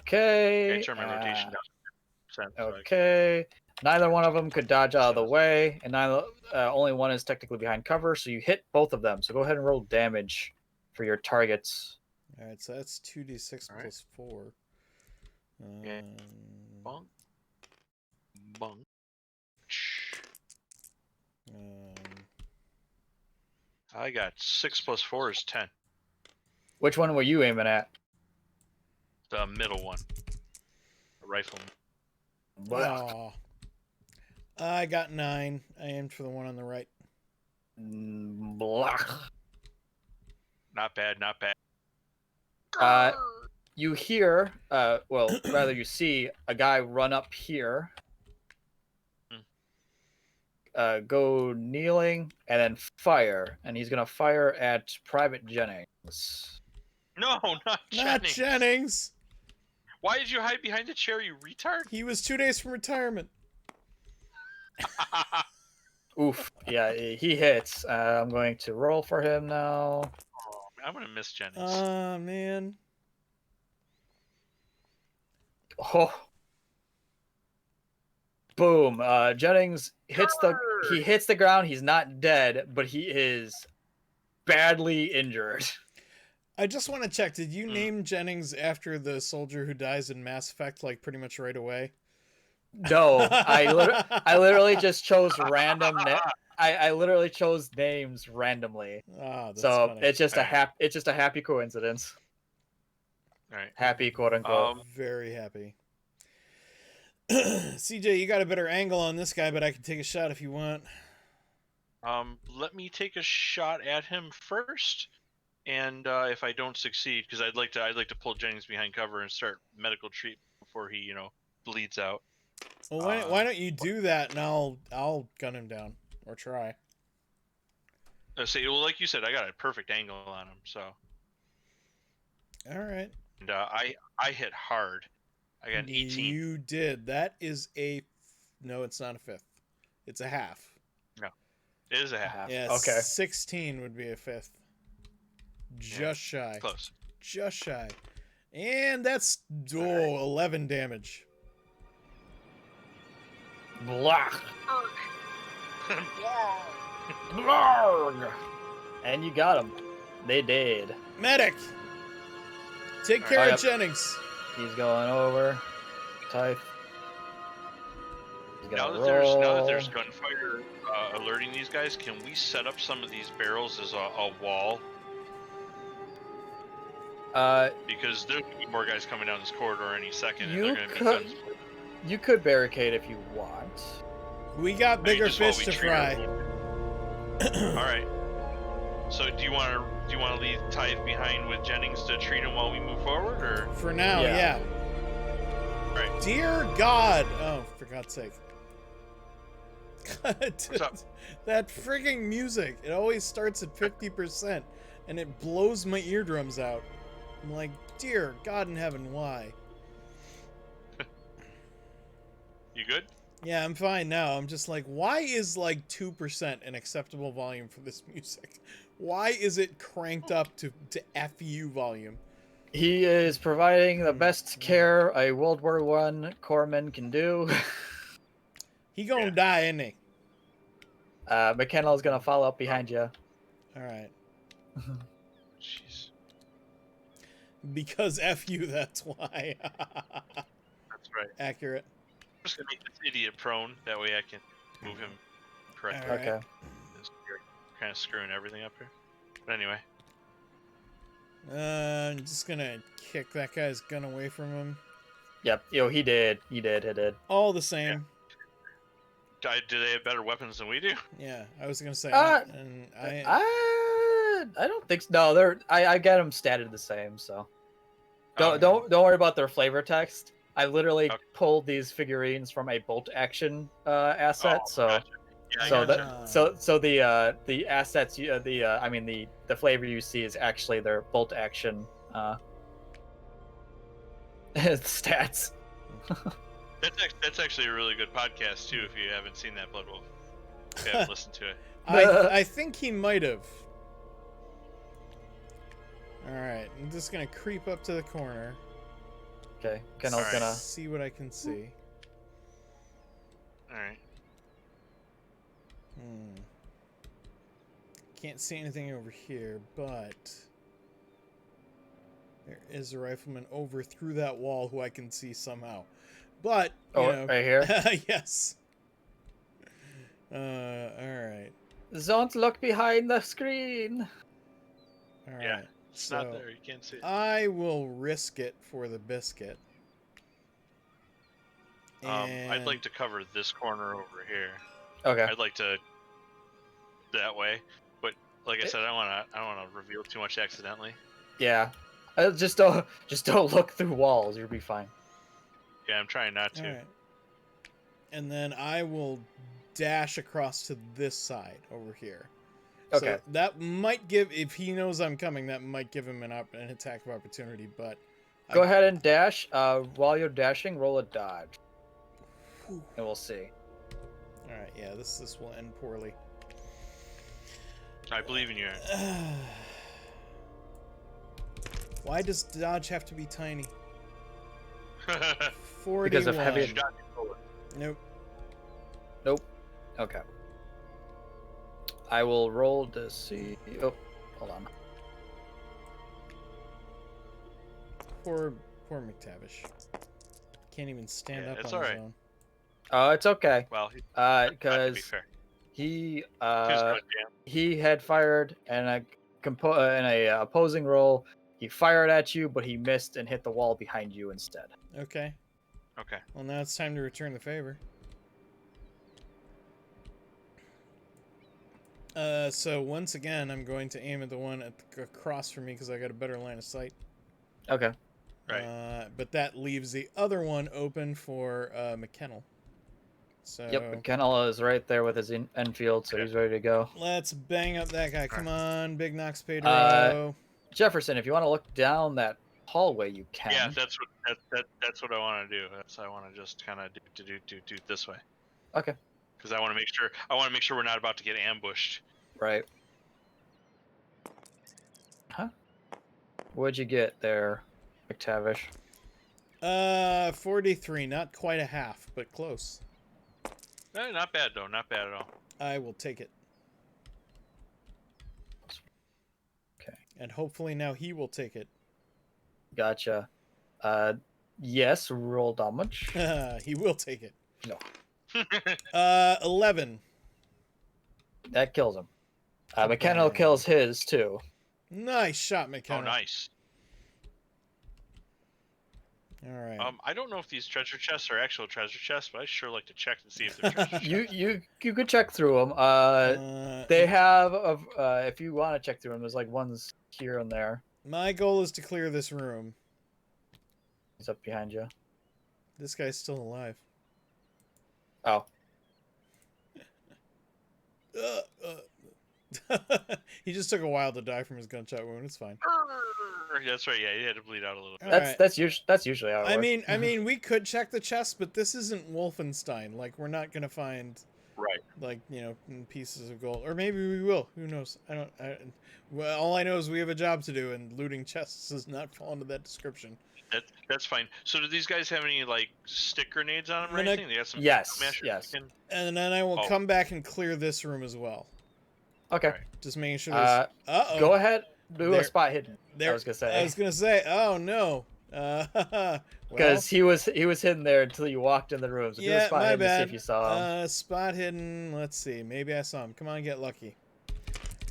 Okay. Okay, turn my rotation down. Okay. Neither one of them could dodge out of the way, and only one is technically behind cover, so you hit both of them. So go ahead and roll damage for your targets. All right, so that's 2d6 plus 4. Yeah. Bonk. Bonk. I got 6 plus 4 is 10. Which one were you aiming at? The middle one. The rifleman. Wow. I got 9. I aimed for the one on the right. Blah. Not bad, not bad. You hear, well, rather you see a guy run up here. go kneeling and then fire, and he's gonna fire at Private Jennings. No, not Not Jennings. Jennings. Why did you hide behind the chair, you retard? He was 2 days from retirement. Oof. Yeah, he hits. I'm going to roll for him now. Oh, I'm gonna miss Jennings. Oh, man. Oh. Boom. Jennings hits the ground. He's not dead, but he is badly injured. I just want to check. Did you name Jennings after the soldier who dies in Mass Effect, like pretty much right away? No, I literally just chose random. I literally chose names randomly. Ah, that's So funny. it's just a happy coincidence. All right. Happy, quote unquote. Very happy. CJ, you got a better angle on this guy, but I can take a shot if you want. Let me take a shot at him first, and if I don't succeed, because I'd like to pull Jennings behind cover and start medical treatment before he bleeds out. Well, why don't you do that, and I'll gun him down or try. Well, like you said, I got a perfect angle on him, so. All right. And I hit hard. I got an 18. You did. That is no, it's not a fifth. It's a half. No, it is a half. Yeah, Okay. 16 would be a fifth. Just shy. Close. Just shy. And that's 11 damage. Blah. Blarg. And you got him. They did. Medic! Take care Alright. of Jennings. He's going over. Type. He's Now gonna that there's roll. gunfire alerting these guys, can we set up some of these barrels as a wall? Because there's gonna be more guys coming down this corridor any second, and You they're gonna be could- guns. You could barricade if you want. We got bigger fish to fry. All right. So do you want to leave Tithe behind with Jennings to treat him while we move forward, or? For now, Yeah. Right. Dear God! Oh, for God's sake. What's up? That frigging music. It always starts at 50%, and it blows my eardrums out. I'm like, dear God in heaven, why? You good? Yeah, I'm fine now. I'm just like, why is like 2% an acceptable volume for this music? Why is it cranked up to FU volume? He is providing the best care a World War I corpsman can do. He gonna die, isn't he? McKenna's gonna follow up behind you. Alright. Jeez. Because FU, that's why. That's right. Accurate. I'm just gonna make this idiot prone. That way I can move him correctly. Alright. Okay. You're kind of screwing everything up here. But anyway. I'm just gonna kick that guy's gun away from him. Yep. He did. He did. All the same. Do they have better weapons than we do? Yeah, I was gonna say. And I don't think so. No, I got them statted the same. So don't worry about their flavor text. I literally pulled these figurines from a bolt action asset. Gotcha. Yeah, so the assets the flavor you see is actually their bolt action stats. That's actually a really good podcast too. If you haven't seen that, Blood Wolf, if you haven't listened to it. I think he might have. All right, I'm just gonna creep up to the corner. Okay, Kennel's gonna see what I can see. All right. Can't see anything over here, but there is a rifleman over through that wall who I can see somehow. But you know, right here. yes. All right. Don't look behind the screen. All right. Yeah, it's not there. You can't see it. I will risk it for the biscuit. I'd like to cover this corner over here. Okay. I'd like to that way, but like I said, I don't want to reveal too much accidentally. Yeah. Just don't look through walls. You'll be fine. Yeah, I'm trying not to. All right. And then I will dash across to this side over here. Okay. So that might give, if he knows I'm coming, that might give him an attack of opportunity. But Go ahead and dash. While you're dashing, roll a dodge, Whew. and we'll see. All right, yeah, this will end poorly. I believe in you. Why does dodge have to be tiny? 41. Because of heavy. Nope. Nope. Okay. I will roll to see. Oh, hold on. Poor McTavish. Can't even stand up it's on his alright. own. Oh, it's okay. Well, Because be fair. he He's good, he had fired in a opposing roll. He fired at you, but he missed and hit the wall behind you instead. Okay. Okay. Well, now it's time to return the favor. So once again, I'm going to aim at the one across from me because I got a better line of sight. Okay. Right. But that leaves the other one open for McKennel. So Yep. Kennel is right there with his Enfield, so Okay. he's ready to go. let's bang up that guy. Come on, Big Knox Pedro. Jefferson, if you want to look down that hallway, you can. Yeah, that's what I want to do. I want to just kind of do it this way. Okay. Because I want to make sure we're not about to get ambushed. Right. Huh? What'd you get there, McTavish? 43. Not quite a half, but close. Not bad though. Not bad at all. I will take it. Okay. And hopefully now he will take it. Gotcha. Yes, roll damage. He will take it. No. 11. That kills him. McKenna kills his too. Nice shot, McKenna. Oh, nice. All right. I don't know if these treasure chests are actual treasure chests, but I sure like to check and see if they're treasure chests. You could check through them. They have if you want to check through them, there's like ones here and there. My goal is to clear this room. He's up behind you. This guy's still alive. Oh. He just took a while to die from his gunshot wound. It's fine. That's right. Yeah, he had to bleed out a little bit. All right. That's usually how it works. I mean, we could check the chest, but this isn't Wolfenstein. Like, we're not gonna find, Right. like, pieces of gold, or maybe we will. Who knows? Well, all I know is we have a job to do, and looting chests does not fall into that description. That's fine. So do these guys have any like stick grenades on them or I'm gonna- anything? They got some Yes, smashers yes. And then I will come back and clear this room as well. Okay. Alright. Just making sure there's. Go ahead. Do There- a spot hidden. There, I was gonna say. Oh no. Because he was hidden there until you walked in the room. So do a yeah, spot my hidden to see bad. if you saw him. Spot hidden. Let's see. Maybe I saw him. Come on, get lucky.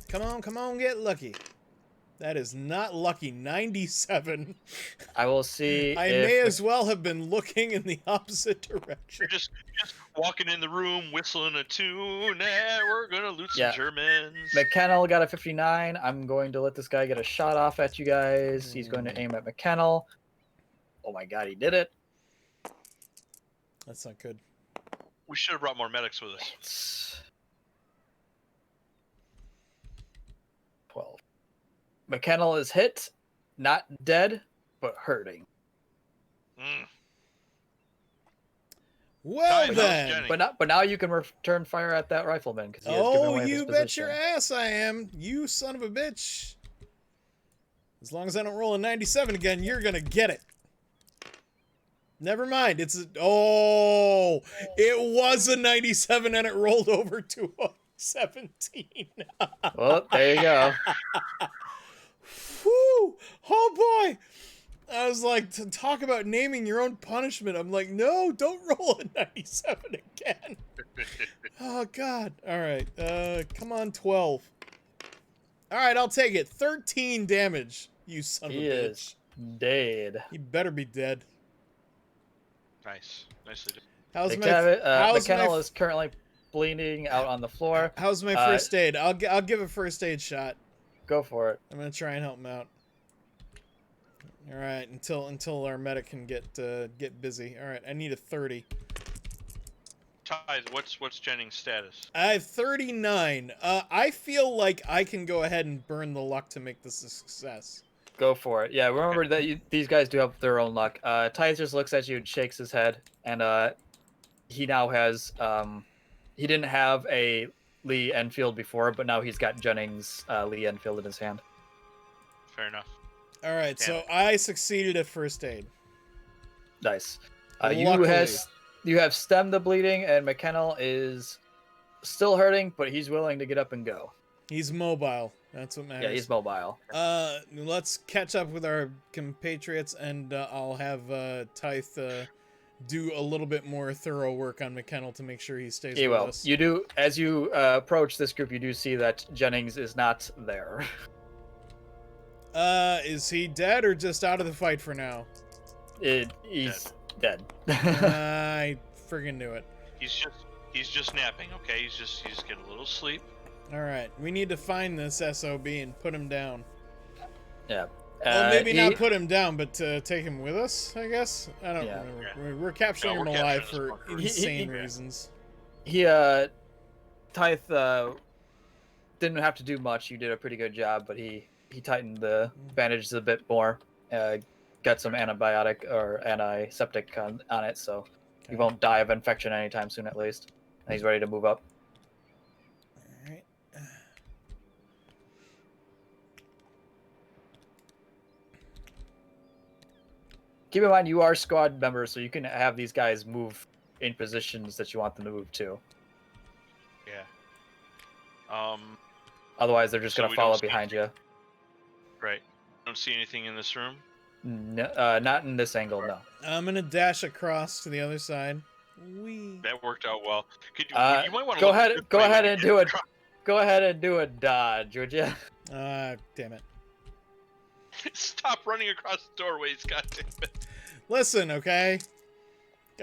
Come on, get lucky. That is not lucky. 97. I will see. I may as well have been looking in the opposite direction. You're just walking in the room, whistling a tune. We're gonna loot some Yeah. Germans. McKennel got a 59. I'm going to let this guy get a shot off at you guys. He's going to aim at McKennel. Oh my god, he did it. That's not good. We should have brought more medics with us. It's 12. McKennel is hit, not dead, but hurting. Mm. Well Time then. Jenny. But now you can return fire at that rifleman because he has given Oh, away you his bet position. your ass I am. You son of a bitch. As long as I don't roll a 97 again, you're going to get it. Never mind. It was a 97 and it rolled over to a 17. Well, there you go. Whew! Oh boy! I was like, to talk about naming your own punishment. I'm like, no, don't roll a 97 again. Oh god. Alright. Come on, 12. Alright, I'll take it. 13 damage, you son of a He bitch. is dead. He better be dead. Nice. Nicely done. How's McKennel is currently bleeding out on the floor. How's my first aid? I'll give a first aid shot. Go for it. I'm gonna try and help him out. All right, until our medic can get busy. All right, I need a 30. Ty, what's Jennings' status? I have 39. I feel like I can go ahead and burn the luck to make this a success. Go for it. Yeah, remember that these guys do have their own luck. Ty just looks at you and shakes his head, and he now has he didn't have a Lee Enfield before, but now he's got Jennings Lee Enfield in his hand. Fair enough. All right, Damn so it. I succeeded at first aid. Nice. Luckily. You have stemmed the bleeding, and McKennell is still hurting, but he's willing to get up and go. He's mobile. That's what matters. Yeah, he's mobile. Let's catch up with our compatriots, and I'll have Tythe do a little bit more thorough work on McKennell to make sure he stays with Well, us. you do, as you approach this group, you do see that Jennings is not there. Is he dead or just out of the fight for now? He's dead. I friggin' knew it. He's just napping, okay? He's just getting a little sleep. All right, we need to find this SOB and put him down. Yeah. Well, maybe not put him down, but take him with us, I guess? I don't remember. Yeah. We're capturing No, him we're alive capturing for this insane fucker. reasons. Tythe didn't have to do much. You did a pretty good job, but he tightened the bandages a bit more. Got some antibiotic or antiseptic on it, so he won't die of infection anytime soon, at least. And he's ready to move up. All right. Keep in mind, you are squad members, so you can have these guys move in positions that you want them to move to. Yeah. Otherwise, they're just So gonna we follow don't see behind you. Right. Don't see anything in this room. No, not in this angle, no. I'm gonna dash across to the other side. Wee. That worked out well. You might want to Go ahead and do a dodge, would you? Damn it. Stop running across the doorways, goddamn it. Listen, okay?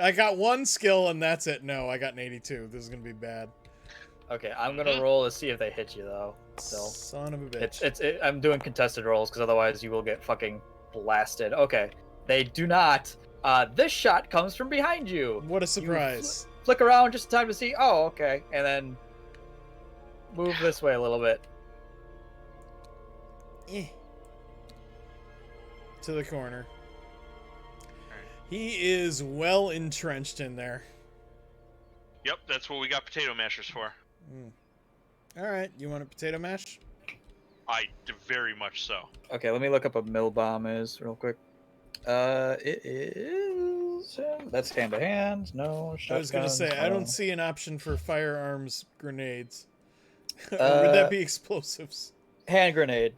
I got one skill and that's it. No, I got an 82. This is gonna be bad. Okay, I'm gonna roll to see if they hit you though. Still, Son of a bitch. I'm doing contested rolls because otherwise you will get fucking blasted. Okay, they do not. This shot comes from behind you. What a surprise. Flick around just in time to see. Oh, okay, and then move this way a little bit. To the corner. He is well entrenched in there. Yep, that's what we got potato mashers for. All right, you want a potato mash? Very much so. Okay, let me look up what mill bomb is real quick. It is that's hand to hand. No shotguns. I was gonna say no. I don't see an option for firearms grenades. Or would that be explosives? Hand grenade.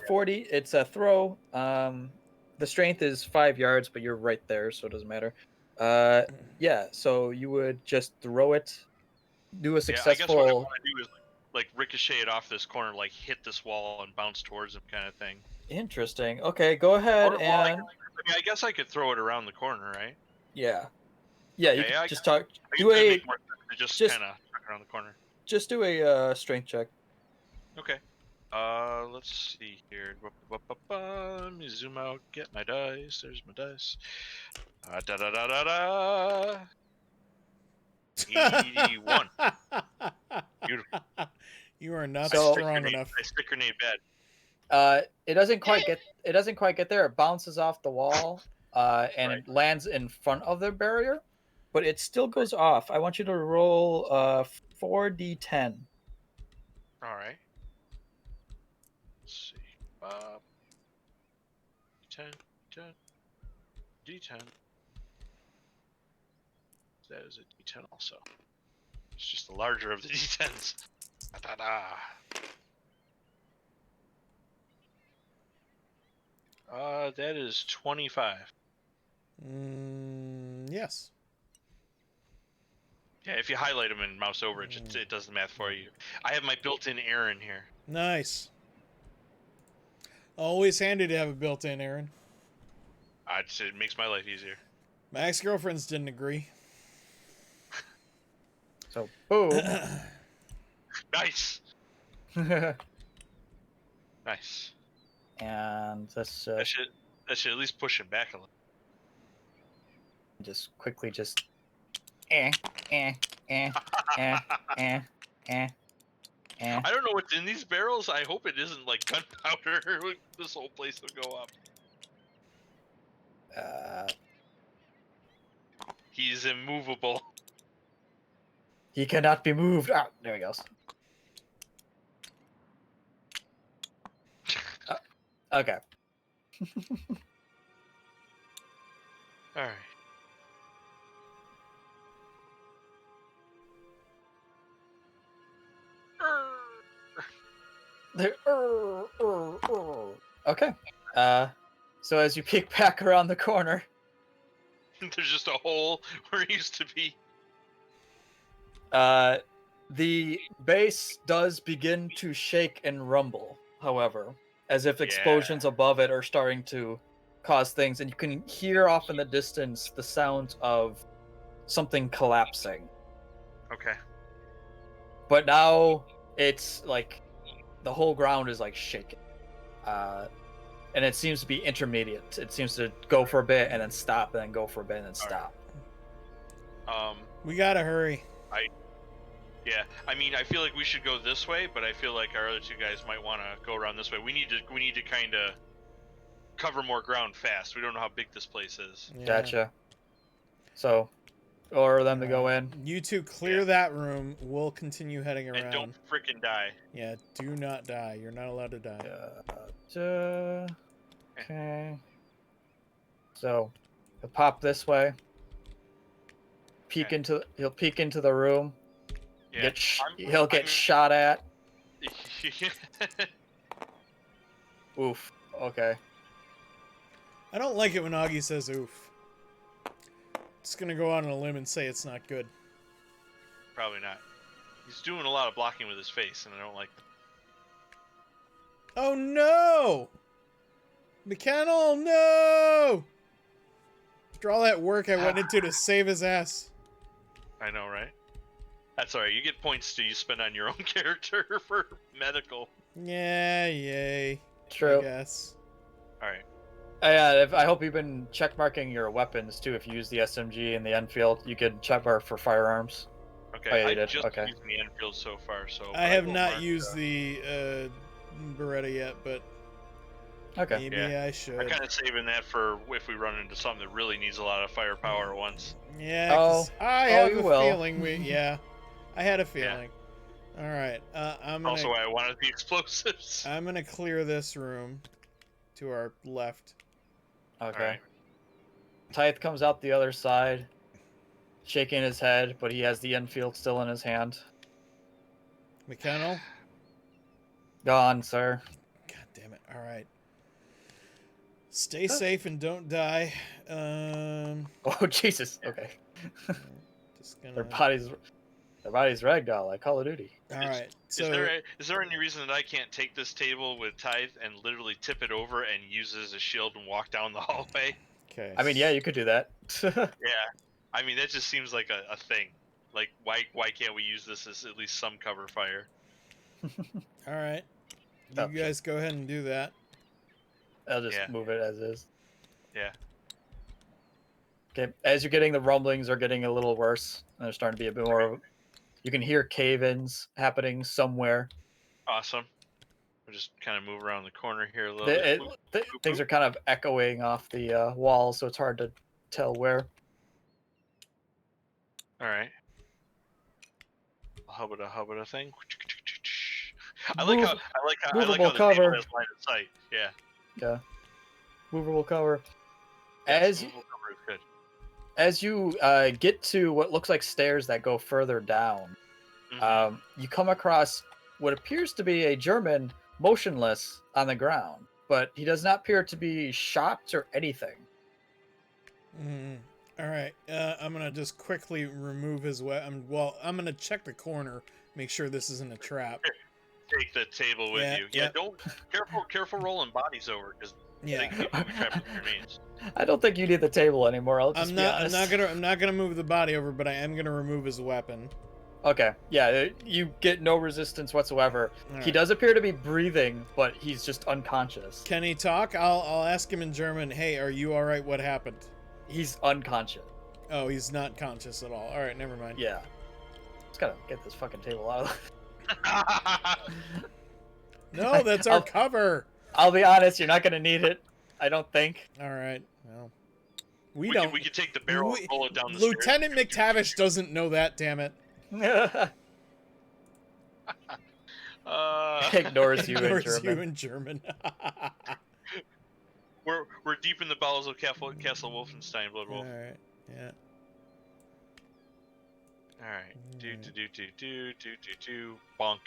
40. It's a throw. The strength is 5 yards, but you're right there, so it doesn't matter. Yeah. So you would just throw it. Do a successful. Yeah, I guess what I want to do is like ricochet it off this corner, like hit this wall and bounce towards him, kind of thing. Interesting. Okay, go ahead I guess I could throw it around the corner, right? Yeah. Yeah. You Okay, can I just talk. I Do guess that'd a make more sense to just kind of around the corner. just do a strength check. Okay. Let's see here. Let me zoom out. Get my dice. There's my dice. Da da da da da. 81. Beautiful. You are not So- strong enough. I stick grenade bad. It doesn't quite get there. It bounces off the wall, and it lands in front of the barrier, but it still goes off. I want you to roll 4d10. All right. Let's see. D10, D10, D10. That is a D10 also. It's just the larger of the D10s. Da, da, da. That is 25. Yes. Yeah, if you highlight them and mouse over it, it does the math for you. I have my built-in Aaron here. Nice. Always handy to have a built-in Aaron. It makes my life easier. My ex-girlfriends didn't agree. So boom. Nice. Nice. And let's That should at least push him back a little. just quickly just eh. eh, eh, eh, eh. I don't know what's in these barrels. I hope it isn't like gunpowder. This whole place will go up. He's immovable. He cannot be moved. Ah, there he goes. Okay. All right. There. Okay. So as you peek back around the corner, There's just a hole where it used to be. the base does begin to shake and rumble, however, as if explosions above it are starting to cause things, and you can hear off in the distance the sound of something collapsing. Okay. But now it's like the whole ground is like shaking. And it seems to be intermediate. It seems to go for a bit and then stop, and then go for a bit and then stop. We gotta hurry. Yeah, I mean, I feel like we should go this way, but I feel like our other two guys might want to go around this way. We need to kind of cover more ground fast. We don't know how big this place is. Yeah. Gotcha. So, order them to go in. You two clear that room. We'll continue heading around. And don't frickin' die. Yeah, do not die. You're not allowed to die. Okay. So, he'll pop this way. He'll peek into the room. Yeah. He'll get shot at. Oof. Okay. I don't like it when Augie says oof. Just gonna go on a limb and say it's not good. Probably not. He's doing a lot of blocking with his face, and I don't like that. Oh no! McCannell, no! After all that work I went into to save his ass. I know, right? That's alright. You get points you spend on your own character for medical. Yeah, yay. True. I guess. Alright. I hope you've been check marking your weapons too. If you use the SMG and the Enfield, you could check mark for firearms. Okay, Oh, yeah, you I did. just Okay. used the Enfield so far, so... I have will not mark, used the Beretta yet, but Okay. maybe Yeah. I should. I'm kind of saving that for if we run into something that really needs a lot of firepower at once. Yeah, 'cause I have you a will. feeling yeah, I had a feeling. All right, I'm gonna Also why I wanted the explosives. I'm gonna clear this room to our left. Okay. Alright. Tithe comes out the other side, shaking his head, but he has the Enfield still in his hand. McCannell? Gone, sir. God damn it. All right. Stay safe and don't die. Oh Jesus. Okay. Just gonna... Their bodies ragdoll like Call of Duty. All right. So Is there any reason that I can't take this table with Tithe and literally tip it over and use it as a shield and walk down the hallway? okay. I mean, yeah, you could do that. Yeah. I mean, that just seems like a thing. Like, why can't we use this as at least some cover fire? All right. You guys go ahead and do that. I'll just move it as is. Yeah. Okay. As you're getting the rumblings are getting a little worse, and there's starting to be a bit more. You can hear cave-ins happening somewhere. Awesome. We'll just kind of move around the corner here a little bit. Things are kind of echoing off the wall, so it's hard to tell where. All right. Hubba thing. I like how the movable table cover. has line of sight. Yeah. Yeah. Movable cover. Yes, movable cover is good. As you get to what looks like stairs that go further down, Mhm. you come across what appears to be a German motionless on the ground, but he does not appear to be shot or anything. All right. I'm gonna just quickly remove his weapon. Well, I'm gonna check the corner, make sure this isn't a trap. Take the table with you. Yeah. Don't careful rolling bodies over because they keep trapping your remains. I don't think you need the table anymore. I'm not gonna move the body over, but I am gonna remove his weapon. Okay. Yeah, you get no resistance whatsoever. All He right. does appear to be breathing, but he's just unconscious. Can he talk? I'll ask him in German. Hey, are you all right? What happened? He's unconscious. Oh, he's not conscious at all. All right, never mind. Yeah. Just gotta get this fucking table out. No, that's our cover. I'll be honest, you're not gonna need it. I don't think. All right. Well, we don't. We could take the barrel and roll it down the Lieutenant stairs. McTavish doesn't know that. Damn it. Ignores you in Ignores German. you in German. We're deep in the bowels of Castle Wolfenstein, Blood Wolf. All right. Yeah. All right. Bonk.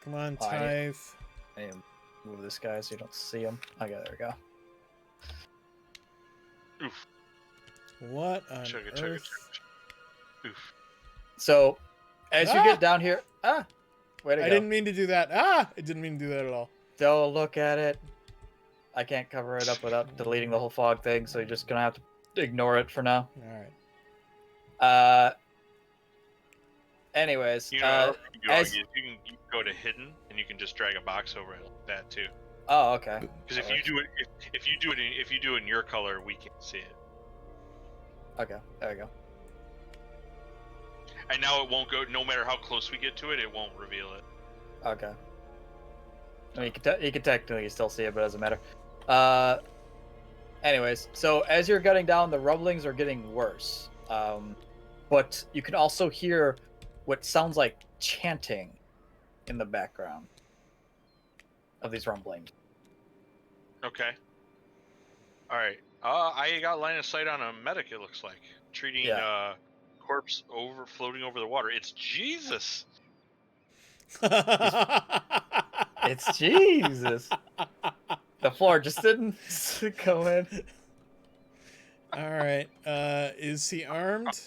Come on, Bye. Typh. I need to move this guy so you don't see him. Okay, there we go. Oof. What on Chugga, chugga, earth? chugga. Oof. So, as you get down here, way to go. I didn't mean to do that. I didn't mean to do that at all. Don't look at it. I can't cover it up without deleting the whole fog thing, so you're just gonna have to ignore it for now. All right. Anyways, You know, as- you can go to hidden, and you can just drag a box over it like that too. oh, okay. Because if you do it, if you do it in your color, we can't see it. Okay, there we go. And now it won't go. No matter how close we get to it, it won't reveal it. Okay. I mean, you can technically still see it, but it doesn't matter. Anyways, so as you're getting down, the rumblings are getting worse. But you can also hear what sounds like chanting in the background of these rumblings. Okay. All right. I got line of sight on a medic. It looks like treating corpse floating over the water. It's Jesus. It's Jesus. The floor just didn't go in. All right. Is he armed?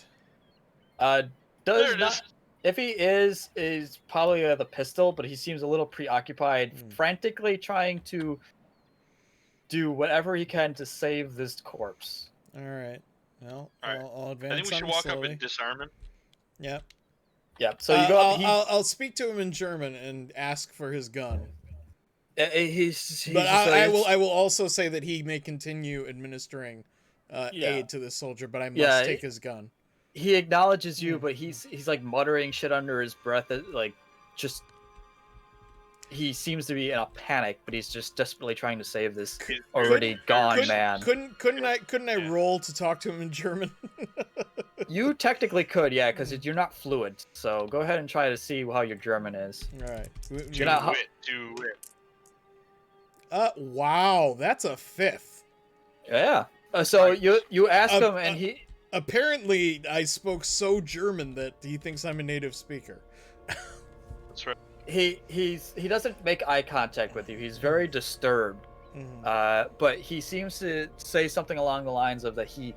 There Does it not. is. If he is probably the pistol, but he seems a little preoccupied, frantically trying to do whatever he can to save this corpse. All right. Well, All right. I'll advance. I think we should on walk slowly. up and disarm him. Yep. Yep. So you go up. I'll speak to him in German and ask for his gun. He's But just I like, will also say that he may continue administering aid to the soldier, but I must take his gun. He acknowledges you, but he's like muttering shit under his breath, like just. He seems to be in a panic, but he's just desperately trying to save this already gone man. Couldn't I roll to talk to him in German? You technically could, yeah, because you're not fluent. So go ahead and try to see how your German is. All right. You're not. Do it. Wow, that's a 5th. Yeah. So you ask him, and he. Apparently, I spoke so German that he thinks I'm a native speaker. That's right. He doesn't make eye contact with you. He's very disturbed. But he seems to say something along the lines of that he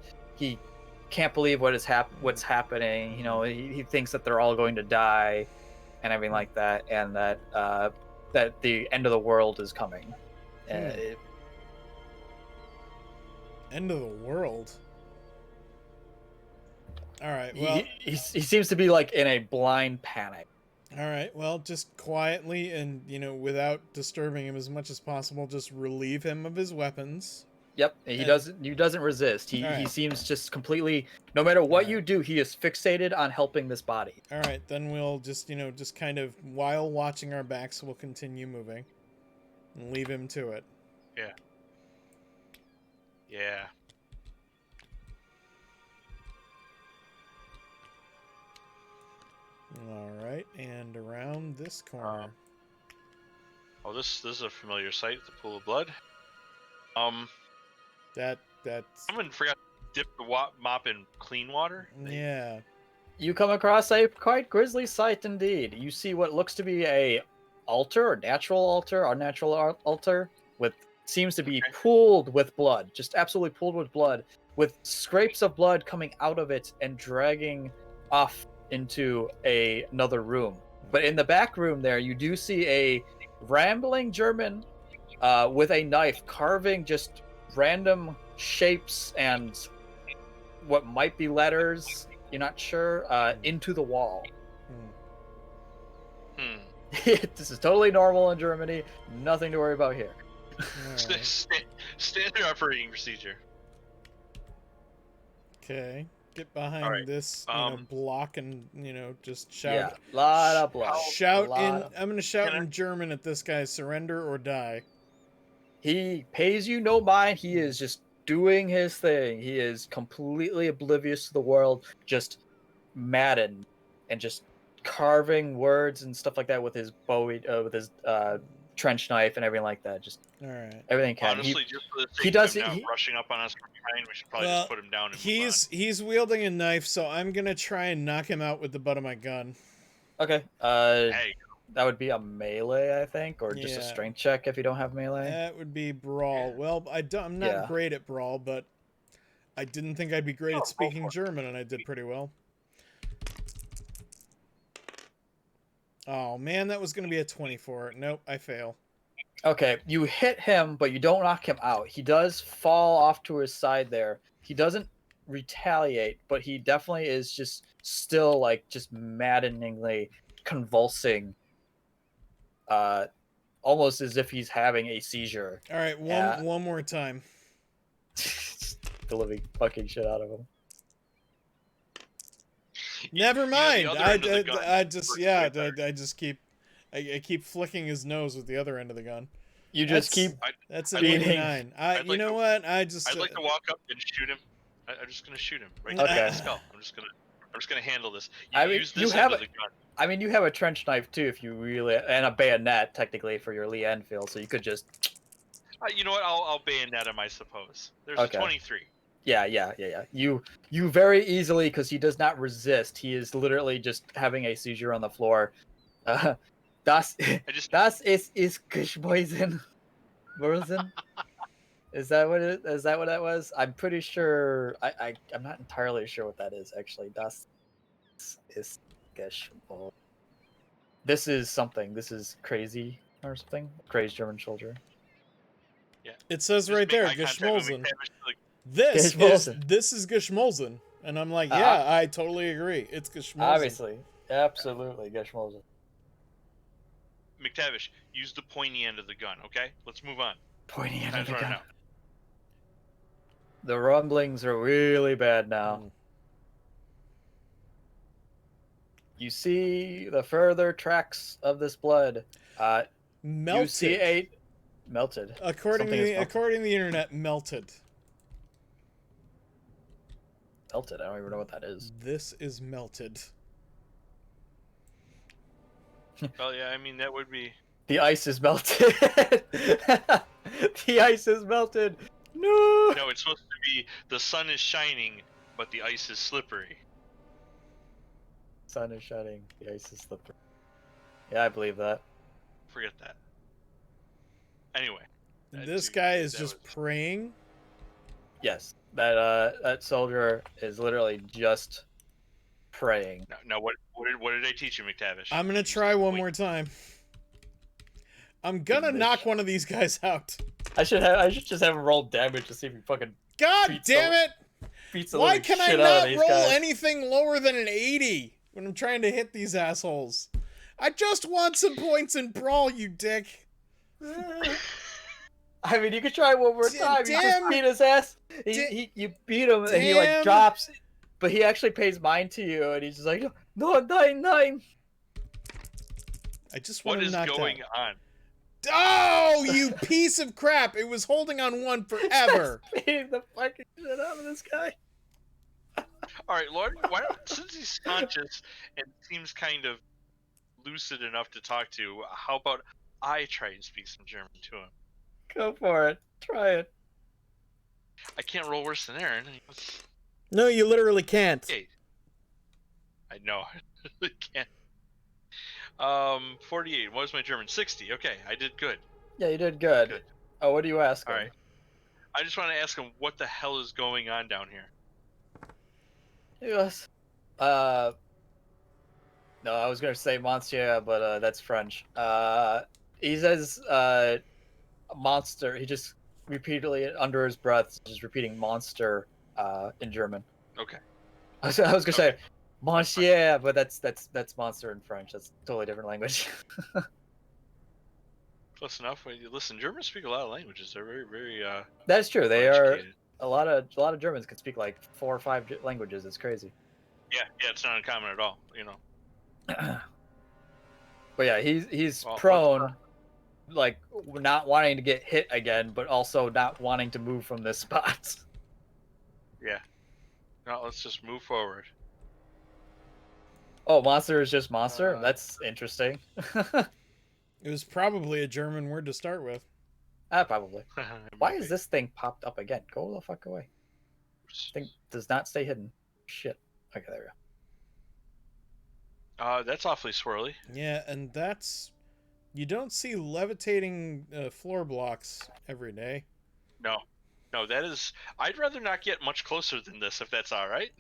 can't believe what's happening. You know, he thinks that they're all going to die, and everything like that, and that that the end of the world is coming. End of the world. All right. Well, he seems to be like in a blind panic. All right. Well, just quietly and without disturbing him as much as possible, just relieve him of his weapons. Yep, he doesn't resist. He seems just completely. No matter what you do, he is fixated on helping this body. All right, then we'll just just kind of while watching our backs, we'll continue moving and leave him to it. Yeah. Yeah. All right, and around this corner. Oh, this is a familiar sight. The pool of blood. That's. Someone forgot to dip the mop in clean water. Yeah. You come across a quite grisly sight indeed. You see what looks to be a altar, unnatural altar, with seems to be pooled with blood, just absolutely pooled with blood, with scrapes of blood coming out of it and dragging off into another room. But in the back room there, you do see a rambling German with a knife carving just random shapes and what might be letters, you're not sure, into the wall. This is totally normal in Germany. Nothing to worry about here. Right. Standard operating procedure. Okay. get behind All right. this, block and just shout. Yeah, lot of blood. Shout in. Of... I'm gonna shout Can I- in German at this guy. Surrender or die. He pays you no mind. He is just doing his thing. He is completely oblivious to the world, just maddened and just carving words and stuff like that with his Bowie, with his trench knife and everything like that. Just All right. everything can. Honestly, just for the sake he does of him it- now rushing up on us from behind, we should probably just put him down and move on. He's wielding a knife, so I'm gonna try and knock him out with the butt of my gun. Okay. Hey, That would be a melee, I think, or just a Yeah. strength check if you don't have melee. That would be brawl. Yeah. Well, I'm not Yeah. great at brawl, but I didn't think I'd be great Oh, at roll speaking for it. German, and I did pretty well. Oh man, that was gonna be a 24. Nope, I fail. Okay, you hit him, but you don't knock him out. He does fall off to his side there. He doesn't retaliate, but he definitely is just still like just maddeningly convulsing, almost as if he's having a seizure. All right, one more time. The living fucking shit out of him. Never You know, the mind. other end of the gun I just works yeah, way better. I just keep I keep flicking his nose with the other end of the gun. You just That's- keep That's a Beating. 29. I'd You like know to- what? I just I'd like to walk up and shoot him. I'm just gonna shoot him right Okay. in the skull. I'm just gonna handle this. You I mean, use you this have end of the gun. I mean, you have a trench knife too, if you really, and a bayonet technically for your Lee Enfield, so you could just, You know what? I'll bayonet him, I suppose. There's Okay. a 23. yeah. You very easily, because he does not resist. He is literally just having a seizure on the floor. Das I just ist geschmeißen. Wurzeln? Is that what that was? I'm pretty sure. I'm not entirely sure what that is actually. Das ist geschmeißen. This is something. This is crazy or something. Crazy German soldier. It says just right make there, eye contact with Geschmolzen. McTavish, like, This is Geschmolzen. And I'm like, Uh-huh. yeah, I totally agree. It's Geschmolzen. Obviously, absolutely geschmolzen. McTavish, use the pointy end of the gun, okay? Let's move on. Pointing at Time's the running gun. out. The rumblings are really bad now. Mm. You see the further tracks of this blood. Melted. You see a melted. According Something is to melted. according to the internet, melted. Melted. I don't even know what that is. This is melted. Well, yeah, I mean that would be. The ice is melted. The ice is melted. No. No, it's supposed to be the sun is shining, but the ice is slippery. Sun is shining. The ice is slippery. Yeah, I believe that. Forget that. Anyway. This That guy is that just was- Uh, praying. Yes, that soldier is literally just praying. Now what did I teach you, McTavish? I'm gonna Use try the one point. more time. I'm gonna Bitch. knock one of these guys out. I should just have him roll damage to see if he fucking God Beat damn the- it! beats the Why living can I shit out of not these roll guys. anything lower than an 80 when I'm trying to hit these assholes? I just want some points in brawl, you dick. I mean, you could try one more time. You just Damn. beat his ass. You beat him, and he like Damn. drops, but he actually pays mind to you, and he's just like, no, nine. I just What want to is knock going out. on? Oh, you piece of crap! It was holding on one forever. Beating the fucking shit out of this guy. All right, Lord. Why don't, since he's conscious and seems kind of lucid enough to talk to, how about I try and speak some German to him? Go for it. Try it. I can't roll worse than Aaron. No, you literally can't. 8. I know. I really can't. 48. What was my German? 60. Okay, I did good. Yeah, you did good. Good. Oh, what do you ask him? All right. I just want to ask him what the hell is going on down here. He goes, no, I was gonna say monsieur, but that's French. He says, monster. He just repeatedly under his breath, just repeating monster, in German. Okay. I was gonna say Okay. monsieur, but that's monster in French. That's a totally different language. Close enough. Well, you listen, Germans speak a lot of languages. They're very, very That's true. They are. educated. A lot of Germans can speak like 4 or 5 languages. It's crazy. Yeah, it's not uncommon at all. But yeah, he's Well, prone, like not wanting to get hit again, but also not wanting to move from this spot. Yeah. Now let's just move forward. Oh, monster is just monster? Uh, That's interesting. It was probably a German word to start with. Probably. Why is this thing popped up again? Go the fuck away. This thing does not stay hidden. Shit. Okay, there we go. That's awfully swirly. Yeah, and that's... You don't see levitating floor blocks every day. No, that is... I'd rather not get much closer than this, if that's all right.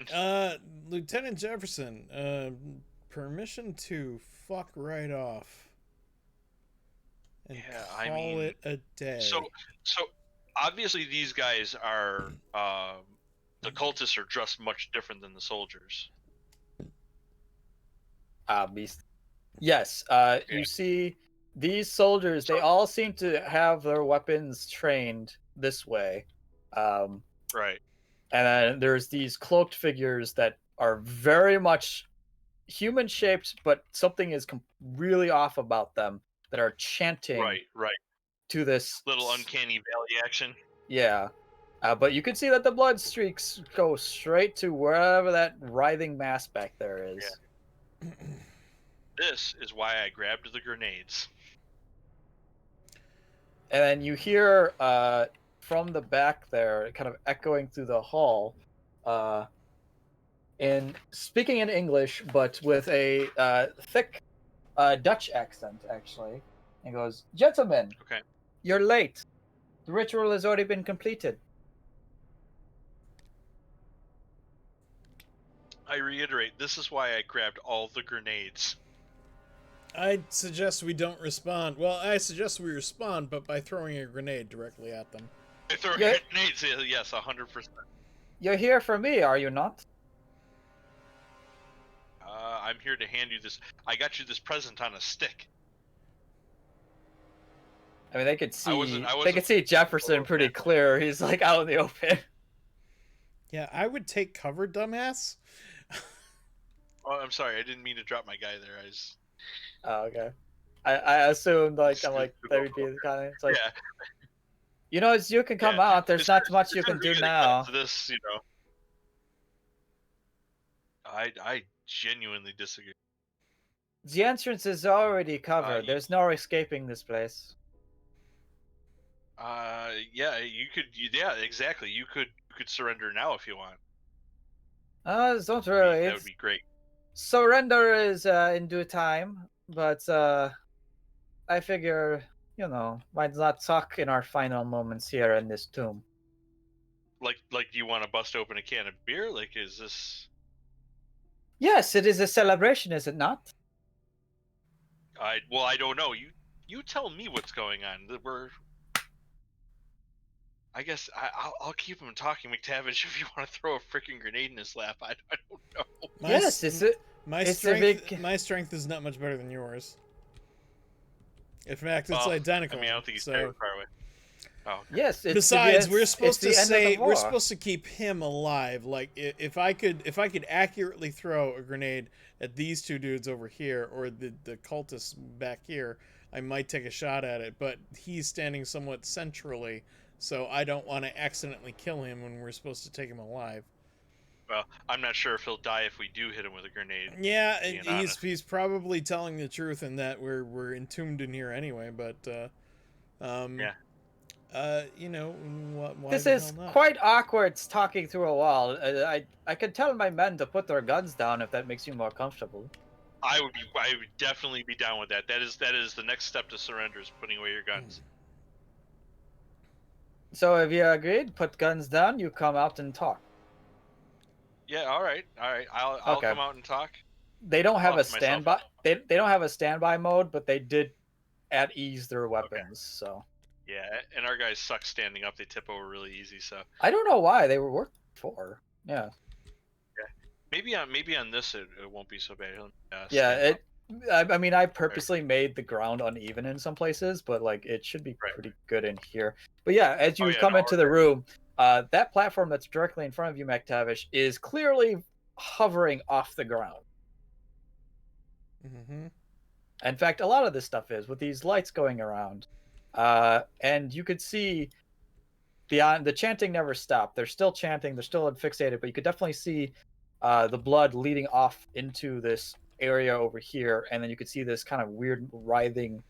Lieutenant Jefferson, permission to fuck right off. And call it a day. So obviously these guys are... the cultists are dressed much different than the soldiers. Beast. Yes, you see these soldiers, they all seem to have their weapons trained this way. Right. And then there's these cloaked figures that are very much human shaped, but something is really off about them that are chanting Right. to this Little uncanny valley action. Yeah. But you can see that the blood streaks go straight to wherever that writhing mass back there is. Yeah. This is why I grabbed the grenades. And then you hear from the back there, kind of echoing through the hall, in speaking in English, but with a thick Dutch accent, actually. And goes, "Gentlemen, Okay. you're late. The ritual has already been completed." I reiterate, this is why I grabbed all the grenades. I'd suggest we don't respond. Well, I suggest we respond, but by throwing a grenade directly at them. I throw grenades, yes, 100%. You're here for me, are you not? I'm here to hand you this. I got you this present on a stick. I mean, they could see. I wasn't They could see Jefferson pretty clear. He's like out in the open. Yeah, I would take cover, dumbass. Oh, I'm sorry. I didn't mean to drop my guy there. I was... Oh, okay. I assumed that would be the kind of. It's like, yeah. you know, as you can come out. There's not much you can do now. This, I genuinely disagree. The entrance is already covered. There's no escaping this place. Yeah, you could. Yeah, exactly. You could surrender now if you want. Don't worry. That would be great. Surrender is in due time, but I figure, why not talk in our final moments here in this tomb? Like, do you want to bust open a can of beer? Like, is this? Yes, it is a celebration, is it not? I don't know. You tell me what's going on. I guess I'll keep him talking, McTavish. If you want to throw a freaking grenade in his lap, I don't know. Yes, is it? My strength is not much better than yours. In fact, it's identical. I mean, I don't think he's very far away. Oh, okay. Yes. Besides, we're supposed to keep him alive. Like, if I could accurately throw a grenade at these two dudes over here or the cultists back here, I might take a shot at it. But he's standing somewhat centrally, so I don't want to accidentally kill him when we're supposed to take him alive. Well, I'm not sure if he'll die if we do hit him with a grenade. Yeah, he's probably telling the truth in that we're entombed in here anyway. But yeah. Why this is quite awkward talking through a wall. I could tell my men to put their guns down if that makes you more comfortable. I would definitely be down with that. That is the next step to surrender, is putting away your guns. So if you agreed, put guns down, you come out and talk. Yeah, all right. I'll come out and talk. They don't have a standby. They don't have a standby mode, but they did at ease their weapons. Okay. So. Yeah, and our guys suck standing up. They tip over really easy. So. I don't know why they were worked for. Yeah. Yeah. Maybe on this it won't be so bad. I mean, I purposely made the ground uneven in some places, but like it should be pretty good in here. But yeah, as you come into the room, that platform that's directly in front of you, McTavish, is clearly hovering off the ground. Mm-hmm. In fact, a lot of this stuff is with these lights going around, and you could see the chanting never stopped. They're still chanting. They're still fixated, but you could definitely see the blood leading off into this area over here, and then you could see this kind of weird writhing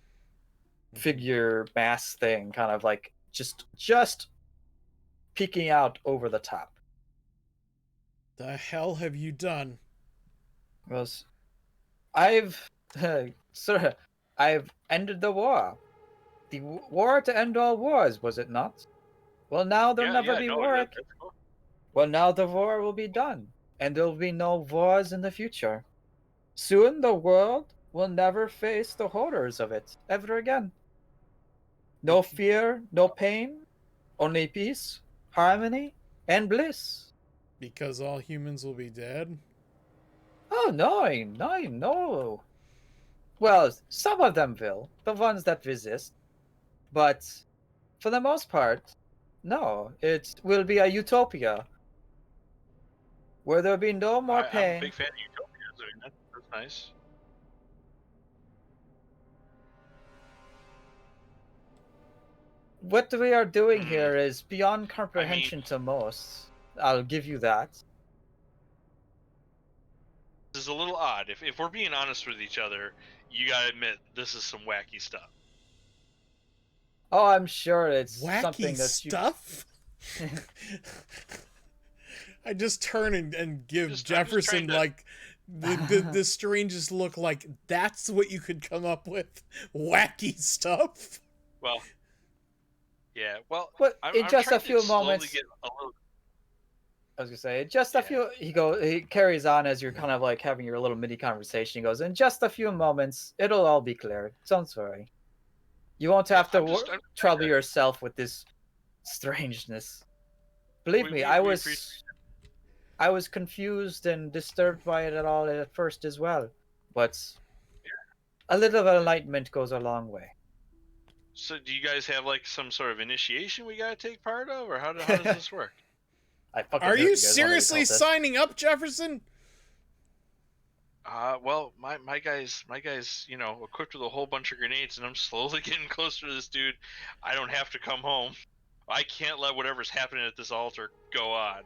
figure mass thing, kind of like just peeking out over the top. The hell have you done? Goes, I've sir, I've ended the war. The war to end all wars, was it not? Well, now there'll never be war. That's cool. Well, now the war will be done, and there will be no wars in the future. Soon the world will never face the horrors of it ever again. No fear, no pain, only peace, harmony, and bliss. Because all humans will be dead? Oh, no. Well, some of them will, the ones that resist. But for the most part, no, it will be a utopia where there'll be no more I'm a pain. big fan of utopias. I mean, that's nice. What we are doing here is beyond comprehension to most. I'll give you that. This is a little odd. If we're being honest with each other, you gotta admit this is some wacky stuff. Oh, I'm sure it's Wacky something that stuff? I just turn and give Jefferson like the strangest look, like that's what you could come up with? Wacky stuff? Well, yeah. Well, But in I'm just a trying to few slowly moments, get a little... I was gonna say, just a few. He carries on as you're kind of like having your little mini conversation. He goes, in just a few moments, it'll all be clear. Don't worry. You won't have to trouble yourself with this strangeness. Believe me, I was confused and disturbed by it all at first as well. But a little enlightenment goes a long way. So do you guys have like some sort of initiation we gotta take part of, or how does this work? Are you seriously signing up, Jefferson? Well, my guys, you know, equipped with a whole bunch of grenades, and I'm slowly getting closer to this dude. I don't have to come home. I can't let whatever's happening at this altar go on.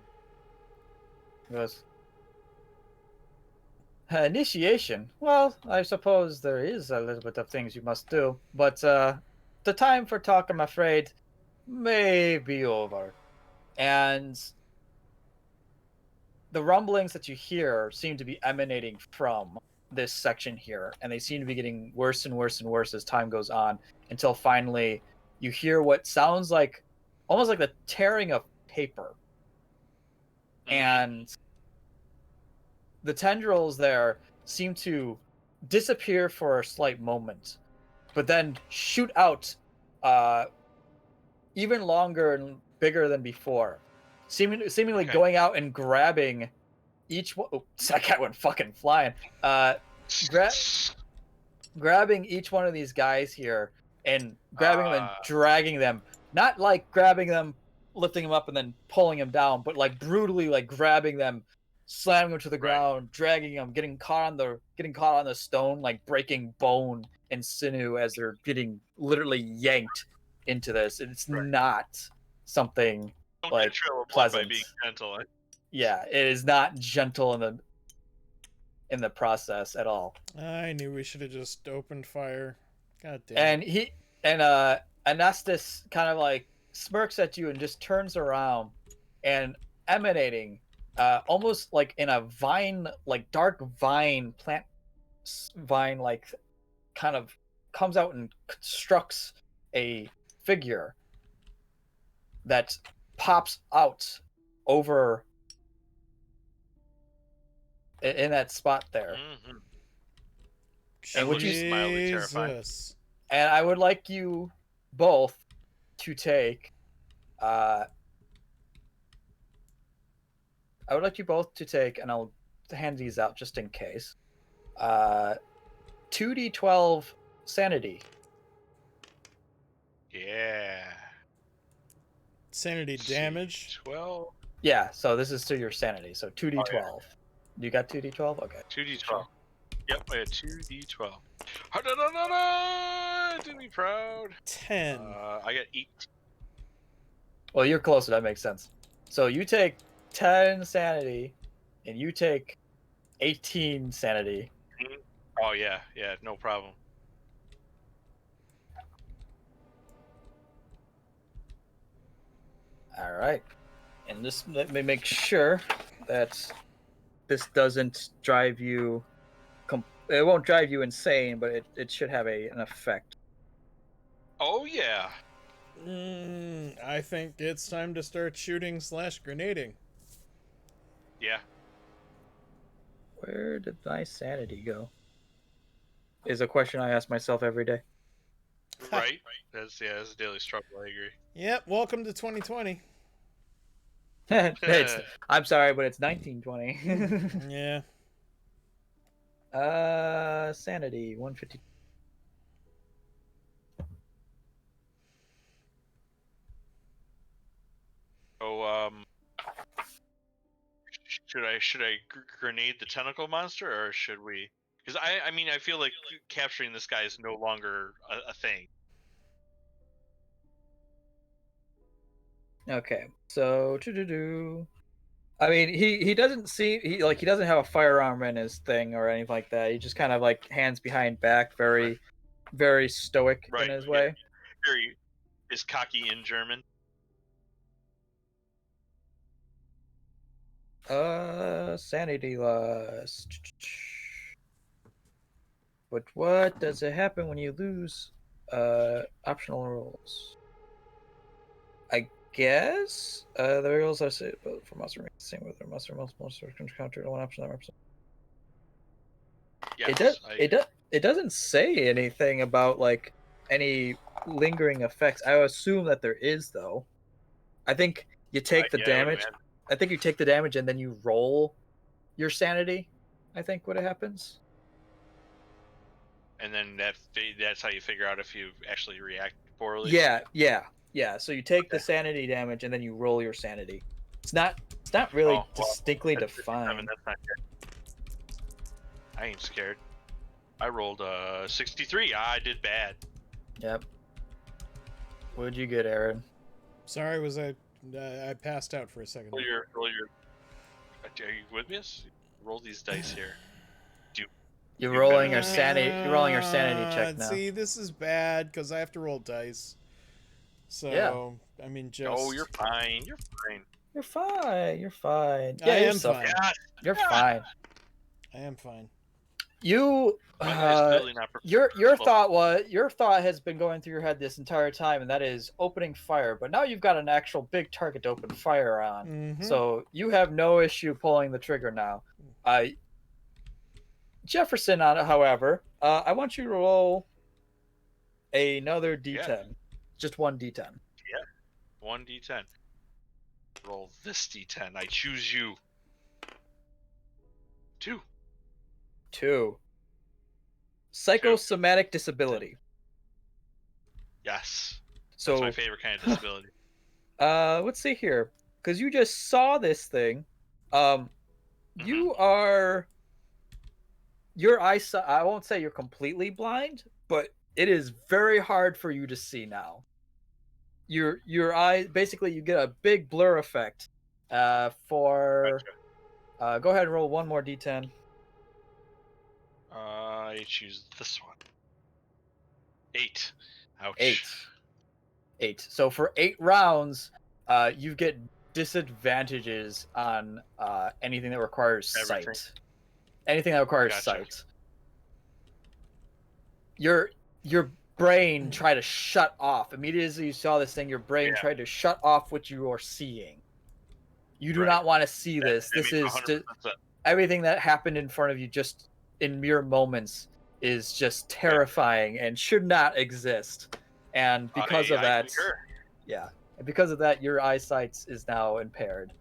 Yes. Initiation. Well, I suppose there is a little bit of things you must do, but the time for talk, I'm afraid, may be over. And the rumblings that you hear seem to be emanating from this section here, and they seem to be getting worse and worse and worse as time goes on, until finally you hear what sounds like almost like the tearing of paper. And the tendrils there seem to disappear for a slight moment, but then shoot out even longer and bigger than before, seemingly going out and grabbing each one. Oh, that guy went fucking flying. Grabbing each one of these guys here and grabbing them and dragging them. Not like grabbing them, lifting them up and then pulling them down, but like brutally like grabbing them, slamming them to the ground, dragging them, getting caught on the stone, like breaking bone and sinew as they're getting literally yanked into this. It's not something like pleasant. By being gentle. Yeah, it is not gentle in the process at all. I knew we should have just opened fire. God damn. And Anastas kind of like smirks at you and just turns around, and emanating almost like in a vine, like dark vine plant vine, like kind of comes out and constructs a figure that pops out over in that spot there. And would you mildly terrifying? And I would like you both to take and I'll hand these out just in case. 2d12 sanity. Yeah. Sanity damage. 12. Yeah, so this is to your sanity. So 2d12. You got 2d12? Okay. 2d12. Yep, I had 2d12. Ha-da-da-da-da! Do me proud. 10. I got 8. Well, you're closer. That makes sense. So you take 10 sanity, and you take 18 sanity. Oh, yeah, no problem. All right. And just let me make sure that this doesn't drive you... It won't drive you insane, but it should have an effect. Oh, yeah. I think it's time to start shooting / grenading. Yeah. Where did my sanity go? Is a question I ask myself every day. Right? That's a daily struggle, I agree. Yep, welcome to 2020. I'm sorry, but it's 1920. Yeah. Sanity 150. Oh, should I grenade the tentacle monster, or should we? Because I mean, I feel like capturing this guy is no longer a thing. Okay, so I mean, he doesn't he doesn't have a firearm in his thing or anything like that. He just kind of like hands behind back, very stoic Right. in his way. Very is cocky in German. Sanity loss. But what does it happen when you lose optional rolls? I guess the rolls are set for monster the same with their monster can counter one option that represents. Yes, It doesn't say anything about like any lingering effects. I assume that there is though. I think you take the damage. I think you take the damage and then you roll your sanity. I think what happens. And then that's how you figure out if you actually react poorly. Yeah. So you take the sanity damage and then you roll your sanity. It's not really distinctly defined. That's not good. I ain't scared. I rolled 63. I did bad. Yep. What'd you get, Aaron? Sorry, was I passed out for a second. Roll your. Are you with me? Roll these dice here. You're rolling your sanity. You're rolling your sanity check now. See, this is bad because I have to roll dice. So yeah. I mean, just. Oh, you're fine. You're fine. You're fine. You're fine. Yeah, I am fine. You're fine. I am fine. You. Your thought has been going through your head this entire time, and that is opening fire. But now you've got an actual big target to open fire on, so you have no issue pulling the trigger now. Jefferson, however, I want you to roll another d10. Yeah. Just one d10. Yeah, one d10. Roll this d10. I choose you. 2. Psychosomatic disability. Yes. So that's my favorite kind of disability. Let's see here, because you just saw this thing. You are. Your eyesight, I won't say you're completely blind, but it is very hard for you to see now. Your eye, basically, you get a big blur effect. Go ahead and roll one more d10. I choose this one. 8. Ouch. 8. So for 8 rounds, you get disadvantages on anything that requires sight. Anything that requires sight. Your brain tried to shut off. Immediately as you saw this thing, your brain tried to shut off what you are seeing. You do not want to see this. This is everything that happened in front of you just in mere moments is just terrifying and should not exist. And because of that, and because of that, your eyesight is now impaired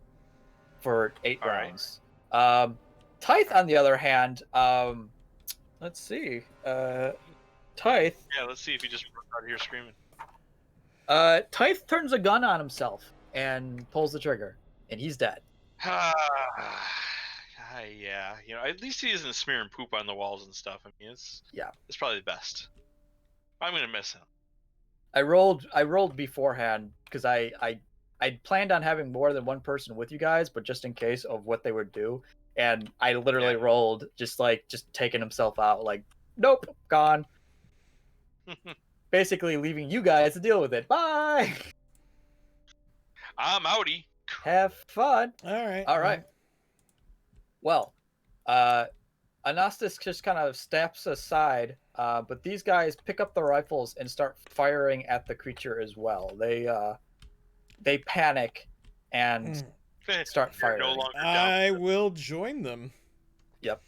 for 8 rounds. Tithe, on the other hand, let's see. Tithe. Yeah, let's see if he just broke out here screaming. Tithe turns a gun on himself and pulls the trigger, and he's dead. Yeah, at least he isn't smearing poop on the walls and stuff. I mean, it's probably the best. I'm gonna miss him. I rolled beforehand because I planned on having more than one person with you guys, but just in case of what they would do, and I literally rolled just taking himself out, like, nope, gone. Basically leaving you guys to deal with it. Bye. I'm outie. Have fun. All right. Well, Anastas just kind of steps aside, but these guys pick up the rifles and start firing at the creature as well. They panic and start firing. No longer I will join them. Yep.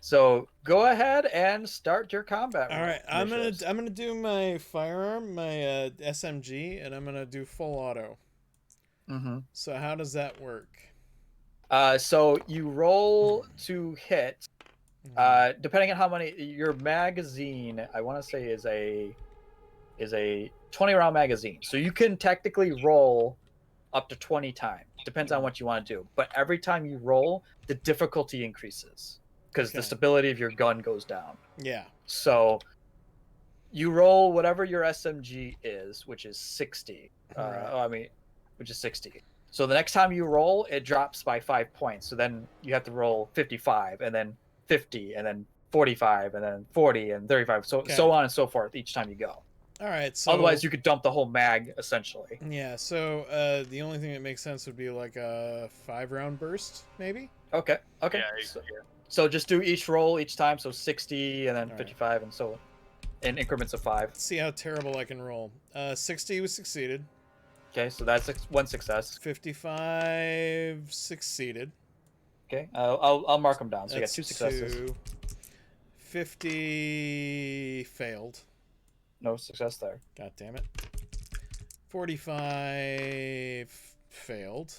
So go ahead and start your combat. All right, I'm gonna do my firearm, my SMG, and I'm gonna do full auto. Mm-hmm. So how does that work? So you roll to hit. Depending on how many your magazine, I want to say is a 20 round magazine. So you can technically roll up to 20 times. Depends on what you want to do. But every time you roll, the difficulty increases because the stability of your gun goes down. Yeah. So you roll whatever your SMG is, which is 60. Which is 60. So the next time you roll, it drops by 5 points. So then you have to roll 55, and then 50, and then 45, and then 40, and 35. So on and so forth each time you go. All right. So otherwise, you could dump the whole mag essentially. Yeah. So the only thing that makes sense would be like a 5-round burst, maybe. Okay. Yeah, so just do each roll each time. So 60, and then All 55, and so in increments of 5. Let's see how terrible I can roll. 60 was succeeded. Okay, so that's one success. 55 succeeded. Okay, I'll mark them down. So That's you got 2 successes. 2. 50 failed. No success there. God damn it. 45 failed.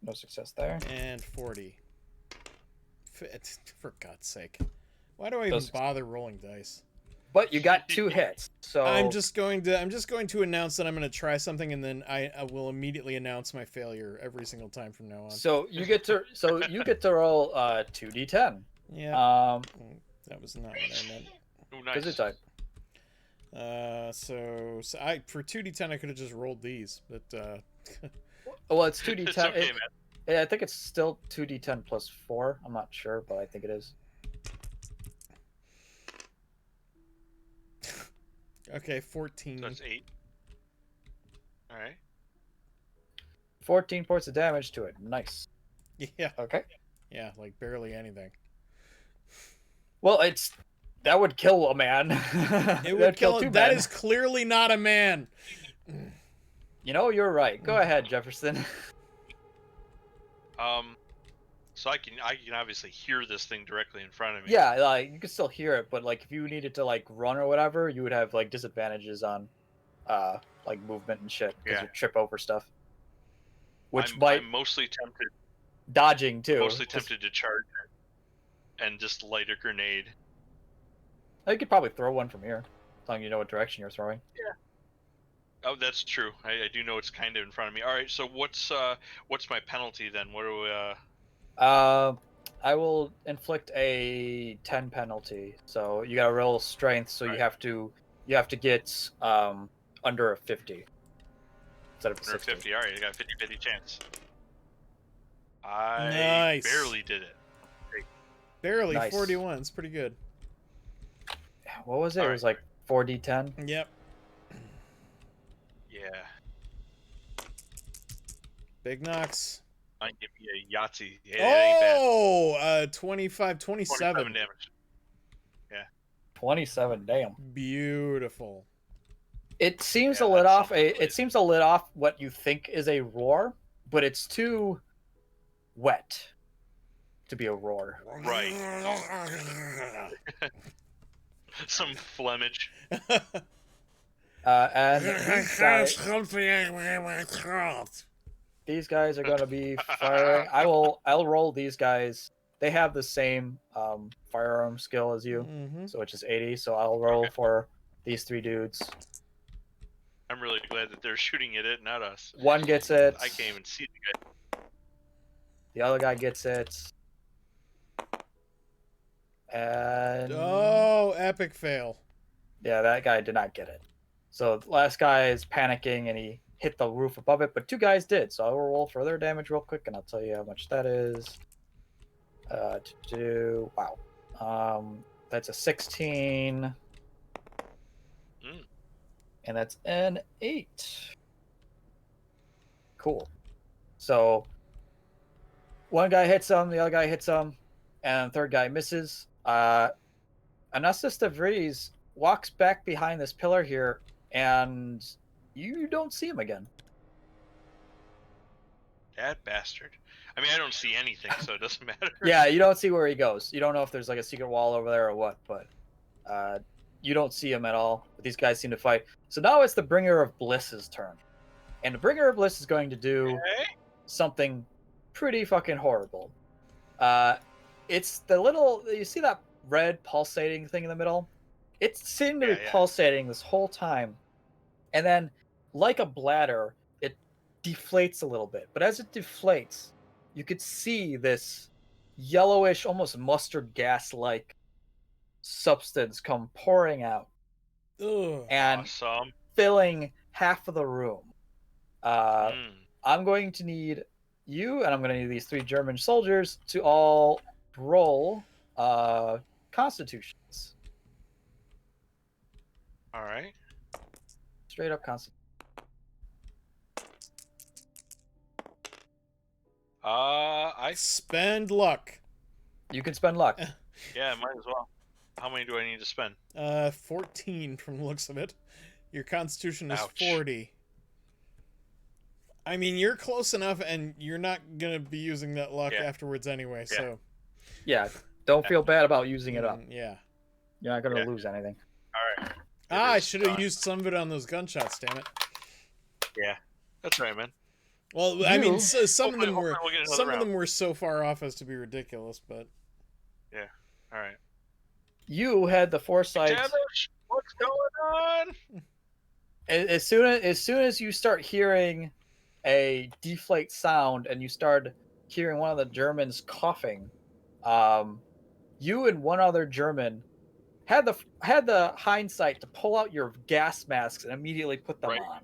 No success there. And 40. For God's sake. Why do I even bother rolling dice? But you got 2 hits. So I'm just going to announce that I'm going to try something, and then I will immediately announce my failure every single time from now on. So you get to roll 2d10. Yeah. That was not what I meant. Oh, nice. It's type. So I for 2d10 I could have just rolled these, but well, it's 2d10. It's okay, man. Yeah, I think it's still 2d10 plus 4. I'm not sure, but I think it is. Okay, 14. So that's 8. All right. 14 points of damage to it. Nice. Yeah. Okay. Yeah, like barely anything. Well, that would kill a man. It would kill 2 men. That is clearly not a man. You're right. Go ahead, Jefferson. So I can obviously hear this thing directly in front of me. Yeah, like you can still hear it, but like if you needed to like run or whatever, you would have like disadvantages on like movement and shit because you trip over stuff. Which I'm mostly tempted. Dodging too. Mostly tempted to charge and just light a grenade. You could probably throw one from here, as long as you know what direction you're throwing. Yeah. Oh, that's true. I do know it's kind of in front of me. All right, so what's my penalty then? What do we? I will inflict a 10 penalty. So you got to roll strength. So you have to get under a 50 instead of a 60. 50. All right, I got a 50-50 chance. I barely did it. Barely. Nice. 41. It's pretty good. What was it? All it was like 4d10. Yep. Yeah. Big knocks. Might give me a Yahtzee. Yeah, 25, 27 damage. Yeah. 27, damn. Beautiful. It seems a lit off what you think is a roar, but it's too wet to be a roar. Right. Some Flemish. And these guys are going to be firing. I'll roll these guys. They have the same firearm skill as you, so which is 80. So I'll roll for these 3 dudes. I'm really glad that they're shooting at it, not us. One gets it. I can't even see the guy. The other guy gets it. And Oh, epic fail. yeah, that guy did not get it. So the last guy is panicking and he hit the roof above it, but 2 guys did. So I'll roll for their damage real quick and I'll tell you how much that is. Wow. That's a 16. And that's an 8. Cool. So one guy hits him, the other guy hits him, and the third guy misses. Anastas de Vries walks back behind this pillar here, and you don't see him again. That bastard. I mean, I don't see anything, so it doesn't matter. Yeah, you don't see where he goes. You don't know if there's like a secret wall over there or what, but you don't see him at all. But these guys seem to fight. So now it's the Bringer of Bliss's turn. And the Bringer of Bliss is going to do something pretty fucking horrible. It's the little... You see that red pulsating thing in the middle? It seemed to be pulsating this whole time. And then, like a bladder, it deflates a little bit. But as it deflates, you could see this yellowish, almost mustard gas-like substance come pouring out. Ugh. And awesome. Filling half of the room. I'm going to need you, and I'm going to need these 3 German soldiers to all roll constitutions. All right. Straight up constitution. I Spend luck. You can spend luck. yeah, might as well. How many do I need to spend? 14 from the looks of it. Your constitution is Ouch. 40. I mean, you're close enough, and you're not gonna be using that luck afterwards anyway. Yeah. So, Yeah, don't feel bad about using it up. Yeah. You're not going to lose anything. All right. I should have used some of it on those gunshots. Damn it. Yeah, that's right, man. Well, I mean, some of them Hopefully were we'll get another some of round. them were so far off as to be ridiculous, but Yeah. All right. You had the foresight. Damage, what's going on? As soon as you start hearing a deflate sound and you start hearing one of the Germans coughing, you and one other German had the hindsight to pull out your gas masks and immediately put them on.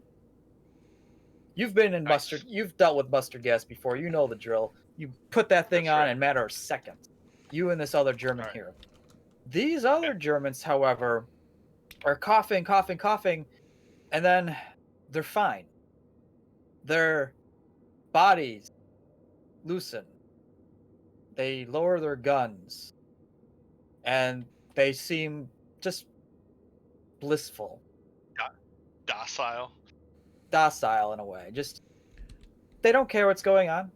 You've been in mustard. You've dealt with mustard gas before. You know the drill. You put that thing on in a matter of seconds. You and this other German here. These other Germans, however, are coughing, and then they're fine. Their bodies loosen. They lower their guns. And they seem just blissful. Docile in a way. Just, they don't care what's going on.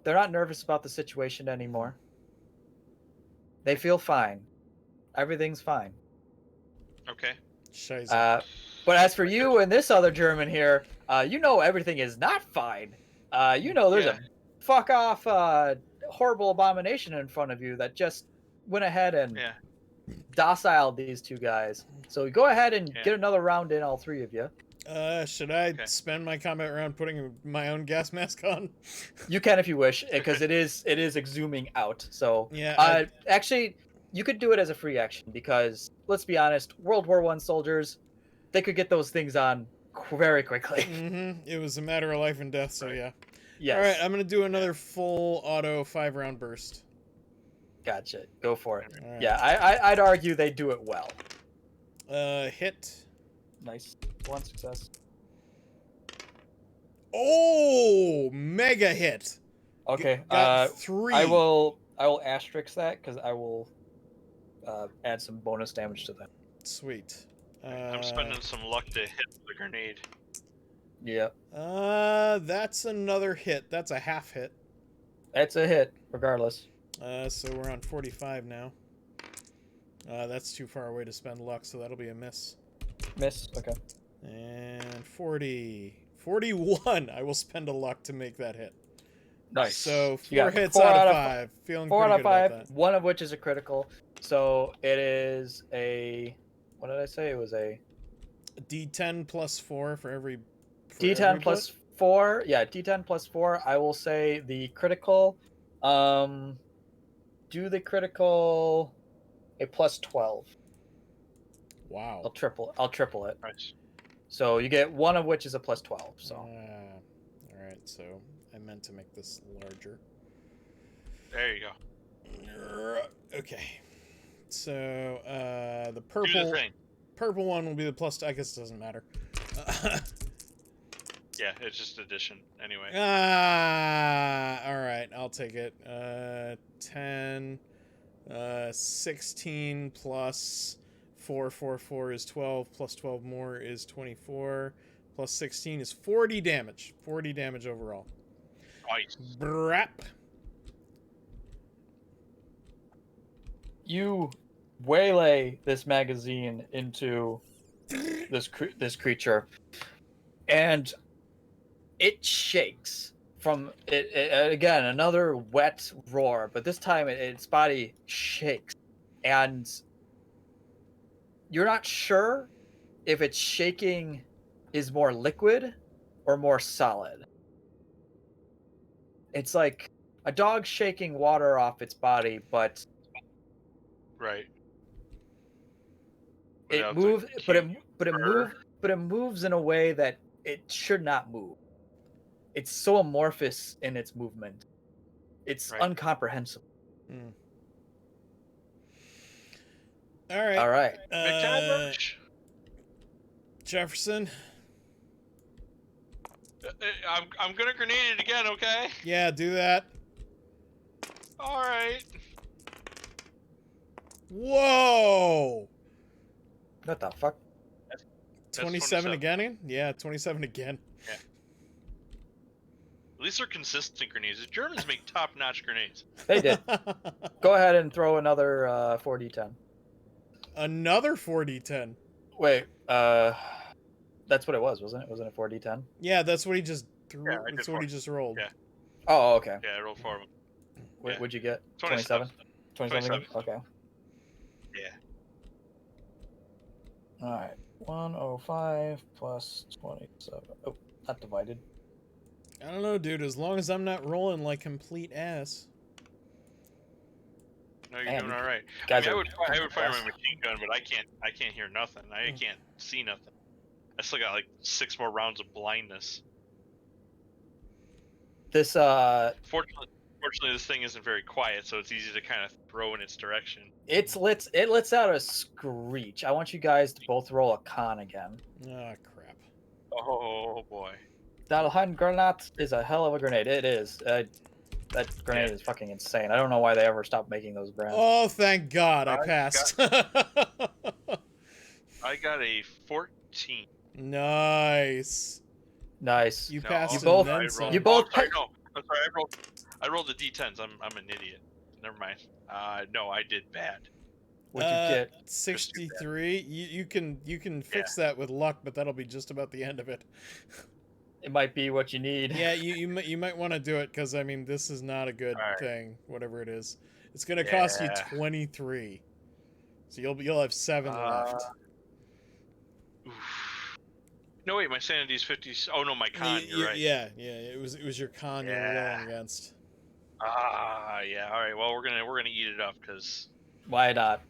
They're not nervous about the situation anymore. They feel fine. Everything's fine. Okay. But as for you and this other German here, you know everything is not fine. You know there's a fuck off horrible abomination in front of you that just went ahead and dociled these 2 guys. So go ahead and get another round in, all 3 of you. Should I spend my combat round putting my own gas mask on? You can if you wish, because it is exhuming out. So actually, you could do it as a free action because let's be honest, World War I soldiers, they could get those things on very quickly. It was a matter of life and death. So Yes. All right, I'm gonna do another full auto 5-round burst. Gotcha. Go for it. Right. Yeah, I'd argue they do it well. Hit. Nice. 1 success. Oh, mega hit. Okay. Got 3. I will asterisk that because I will add some bonus damage to that. Sweet. I'm spending some luck to hit the grenade. Yeah. That's another hit. That's a half hit. That's a hit, regardless. So we're on 45 now. That's too far away to spend luck, so that'll be a miss. Miss. Okay. And 40. 41. I will spend a luck to make that hit. Nice. So 4 hits out of 5. Feeling 4 pretty out of good 5. about that. One of which is a critical. So it is a. What did I say? It was a D10 plus 4 for every. D10 plus 4. Yeah, D10 plus 4. I will say the critical. Do the critical a plus 12. Wow. I'll triple it. Nice. So you get one of which is a plus 12. So. All right. So I meant to make this larger. There you go. Okay. So the Do the purple thing. purple one will be the plus. I guess it doesn't matter. Yeah, it's just addition anyway. All right, I'll take it. 10, 16 plus 4 is 12, plus 12 more is 24, plus 16 is 40 damage. 40 damage overall. Nice. Brap. You waylay this magazine into this creature, and it shakes from it again. Another wet roar, but this time its body shakes, and you're not sure if its shaking is more liquid or more solid. It's like a dog shaking water off its body, but Right. it Without the moves, purr. but it moves in a way that it should not move. It's so amorphous in its movement. It's Right. incomprehensible. All right. All right. Jefferson. I'm gonna grenade it again, okay? Yeah, do that. All right. Whoa. What the fuck? That's 27 again? Yeah, 27 again. Yeah. At least they're consistent grenades. The Germans make top-notch grenades. They did. Go ahead and throw another 4d10. Another 4d10. Wait, that's what it was, wasn't it? Wasn't it 4d10? Yeah, that's what he just threw. Yeah, That's what he just rolled. Yeah. Oh, okay. Yeah, I rolled 4 of them. Yeah. What'd you get? 27. 27? Okay. Yeah. All right. 105 plus 27. Oh, not divided. I don't know, dude. As long as I'm not rolling like complete ass. No, you're Man, doing all right. Guys, I would fire my machine gun, but I can't hear nothing. I can't see nothing. I still got like 6 more rounds of blindness. This Fortunately, this thing isn't very quiet, so it's easy to kind of throw in its direction. it lets out a screech. I want you guys to both roll a con again. Ah, crap. Oh boy. That hand grenade is a hell of a grenade. It is. That grenade is fucking insane. I don't know why they ever stopped making those brands. Oh, thank God, I passed. I got a 14. Nice. Nice. You No, passed. You and both- then I some. rolled, you both I'm sorry, no, I'm sorry. I rolled the d10s. I'm an idiot. Never mind. No, I did bad. What'd you get? 63. You can fix that with luck, but that'll be just about the end of it. It might be what you need. Yeah, you might want to do it because I mean this is not a good All right. thing. Whatever it is, it's gonna cost you Yeah. 23. So you'll have 7 left. Oof. No, wait, my sanity's 50. Oh no, my con. You're right. Yeah. It was your con you were rolling against. Yeah. All right. Well, we're gonna eat it up because. Why not?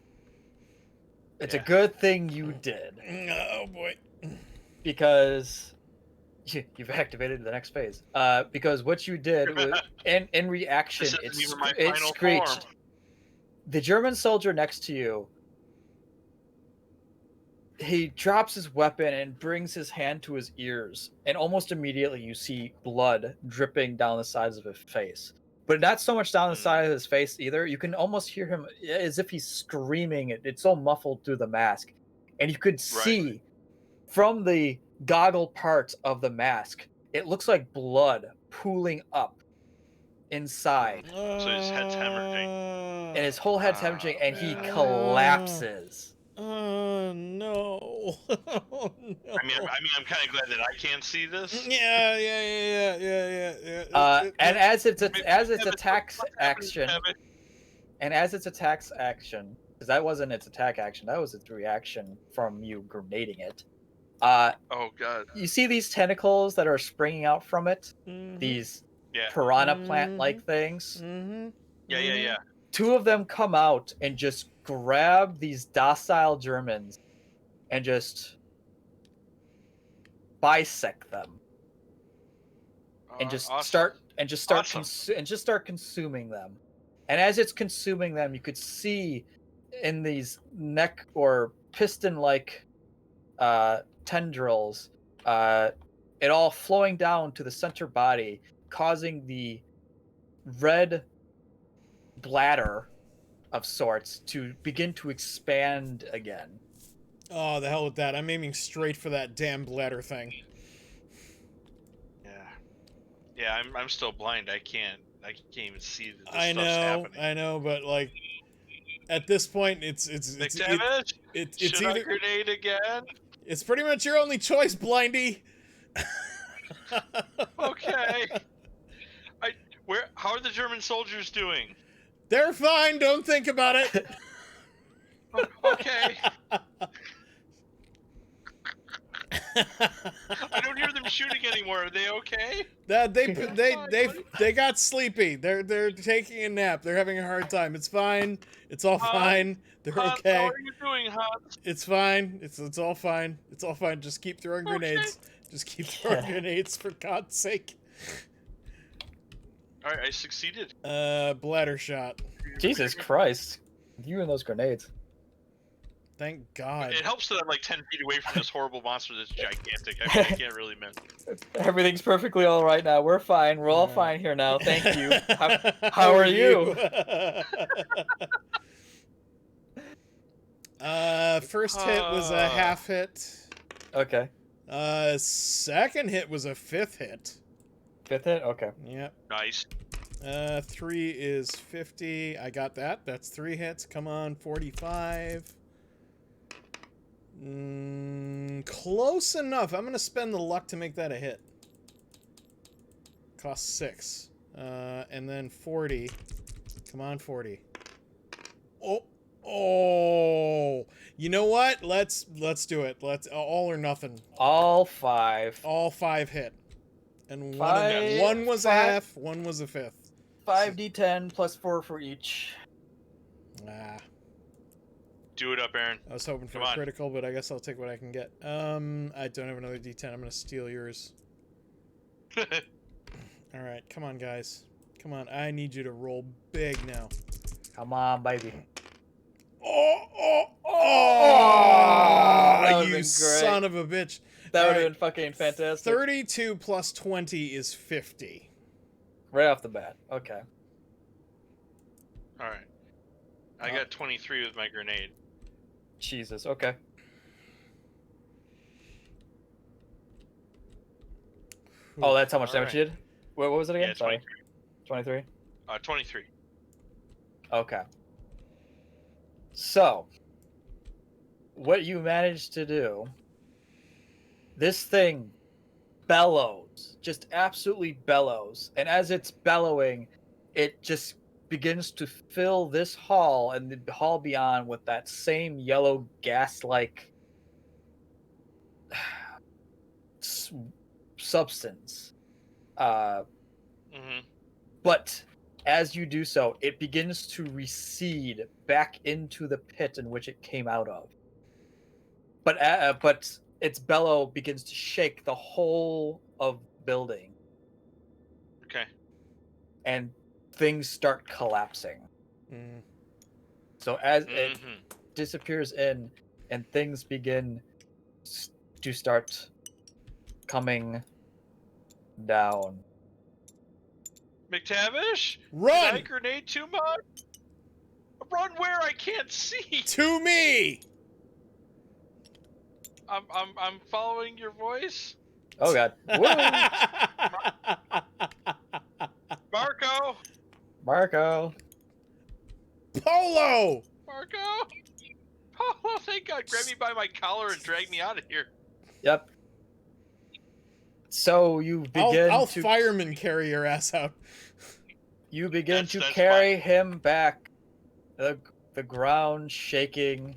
It's a good thing you did, Oh boy. because you've activated the next phase. Because what you did was, in reaction, This it isn't even my it final screeched. form. The German soldier next to you, he drops his weapon and brings his hand to his ears, and almost immediately you see blood dripping down the sides of his face. But not so much down the side of his face either. You can almost hear him as if he's screaming. It's so muffled through the mask. And you could see from the goggle part of the mask, it looks like blood pooling up inside. So his head's hemorrhaging. And his whole head's hemorrhaging, and he collapses. Oh no. Oh, no. I mean, I'm kind of glad that I can't see this. Yeah. And as its Maybe- attack action, because that wasn't its attack action, that was its reaction from you grenading it. Oh god. You see these tentacles that are springing out from it? Mhm. These Yeah. piranha plant-like things? Mm-hmm. Yeah. Two of them come out and just grab these docile Germans and just bisect them and just Awesome. start consuming them. And as it's consuming them, you could see in these neck or piston-like tendrils, it all flowing down to the center body, causing the red bladder of sorts to begin to expand again. Oh, the hell with that. I'm aiming straight for that damn bladder thing. Yeah, I'm still blind. I can't even see that this stuff's happening. I know, but like at this point it's McTavish, should I either grenade again? it's pretty much your only choice, Blindy. Okay. How are the German soldiers doing? They're fine, don't think about it. Okay. I don't hear them shooting anymore. Are they okay? They got sleepy. They're taking a nap. They're having a hard time. It's fine. It's all fine. They're Hans, okay. how are you doing, Hans? It's fine. It's all fine. It's all fine. Just keep throwing grenades. Just keep throwing grenades for God's sake. All right, I succeeded. Bladder shot. Jesus Christ. You and those grenades. Thank God. It helps that I'm like 10 feet away from this horrible monster that's gigantic. I mean, I can't really miss. Everything's perfectly all right now. We're fine. We're all fine here now. Thank you. How are you? First hit was a half hit. Okay. Second hit was a fifth hit. Fifth hit? Okay. Yep. Nice. 3 is 50. I got that. That's 3 hits. Come on, 45. Close enough. I'm going to spend the luck to make that a hit. Costs 6. And then 40. Come on, 40. Oh. You know what? Let's do it. Let's all or nothing. All 5. All 5 hit. And Five, one was a five. half, one was a fifth. 5d10 plus 4 for each. Ah. Do it up, Aaron. I was hoping for Come a on. critical, but I guess I'll take what I can get. I don't have another d10. I'm going to steal yours. All right, come on, guys. Come on, I need you to roll big now. Come on, baby. Oh! That would've You been great. son of a bitch. That would have All been fucking fantastic. 32 plus 20 is 50. Right off the bat. Okay. All right. I got 23 with my grenade. Jesus. Okay. Oh, that's how much damage you did? What was it again? Yeah, Sorry. 23? 23. Okay. So, what you managed to do, this thing bellows, just absolutely bellows. And as it's bellowing, it just begins to fill this hall and the hall beyond with that same yellow gas-like substance. But as you do so, it begins to recede back into the pit in which it came out of. But its bellow begins to shake the whole of the building. Okay. And things start collapsing. Mm. So as it disappears in, and things begin to start coming down. McTavish? Run! Did I grenade too much? Run where? I can't see. To me! I'm following your voice. Oh god. Marco! Marco. Polo! Marco! Oh, thank God. Grab me by my collar and drag me out of here. Yep. So you begin I'll to fireman carry your ass out. You begin to That's carry fine. him back. The ground shaking,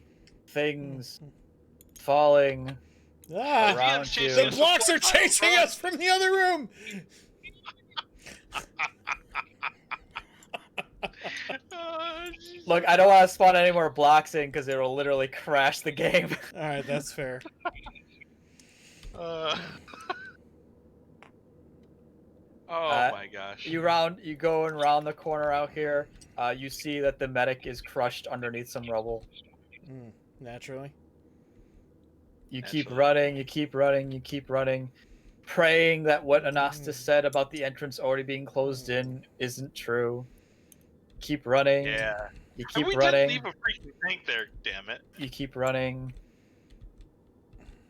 things falling, Ah, Around chasing the us you. blocks are before chasing run. us from the other room. Look, I don't want to spawn any more blocks in because it will literally crash the game. All right, that's fair. Oh Uh, my gosh. You go around the corner out here. You see that the medic is crushed underneath some rubble. Naturally. You keep Naturally. running, you keep running, you keep running, praying that what Anastas said about the entrance already being closed in isn't true. Keep running. Yeah. You And keep we running. did leave a freaking tank there, damn it. You keep running.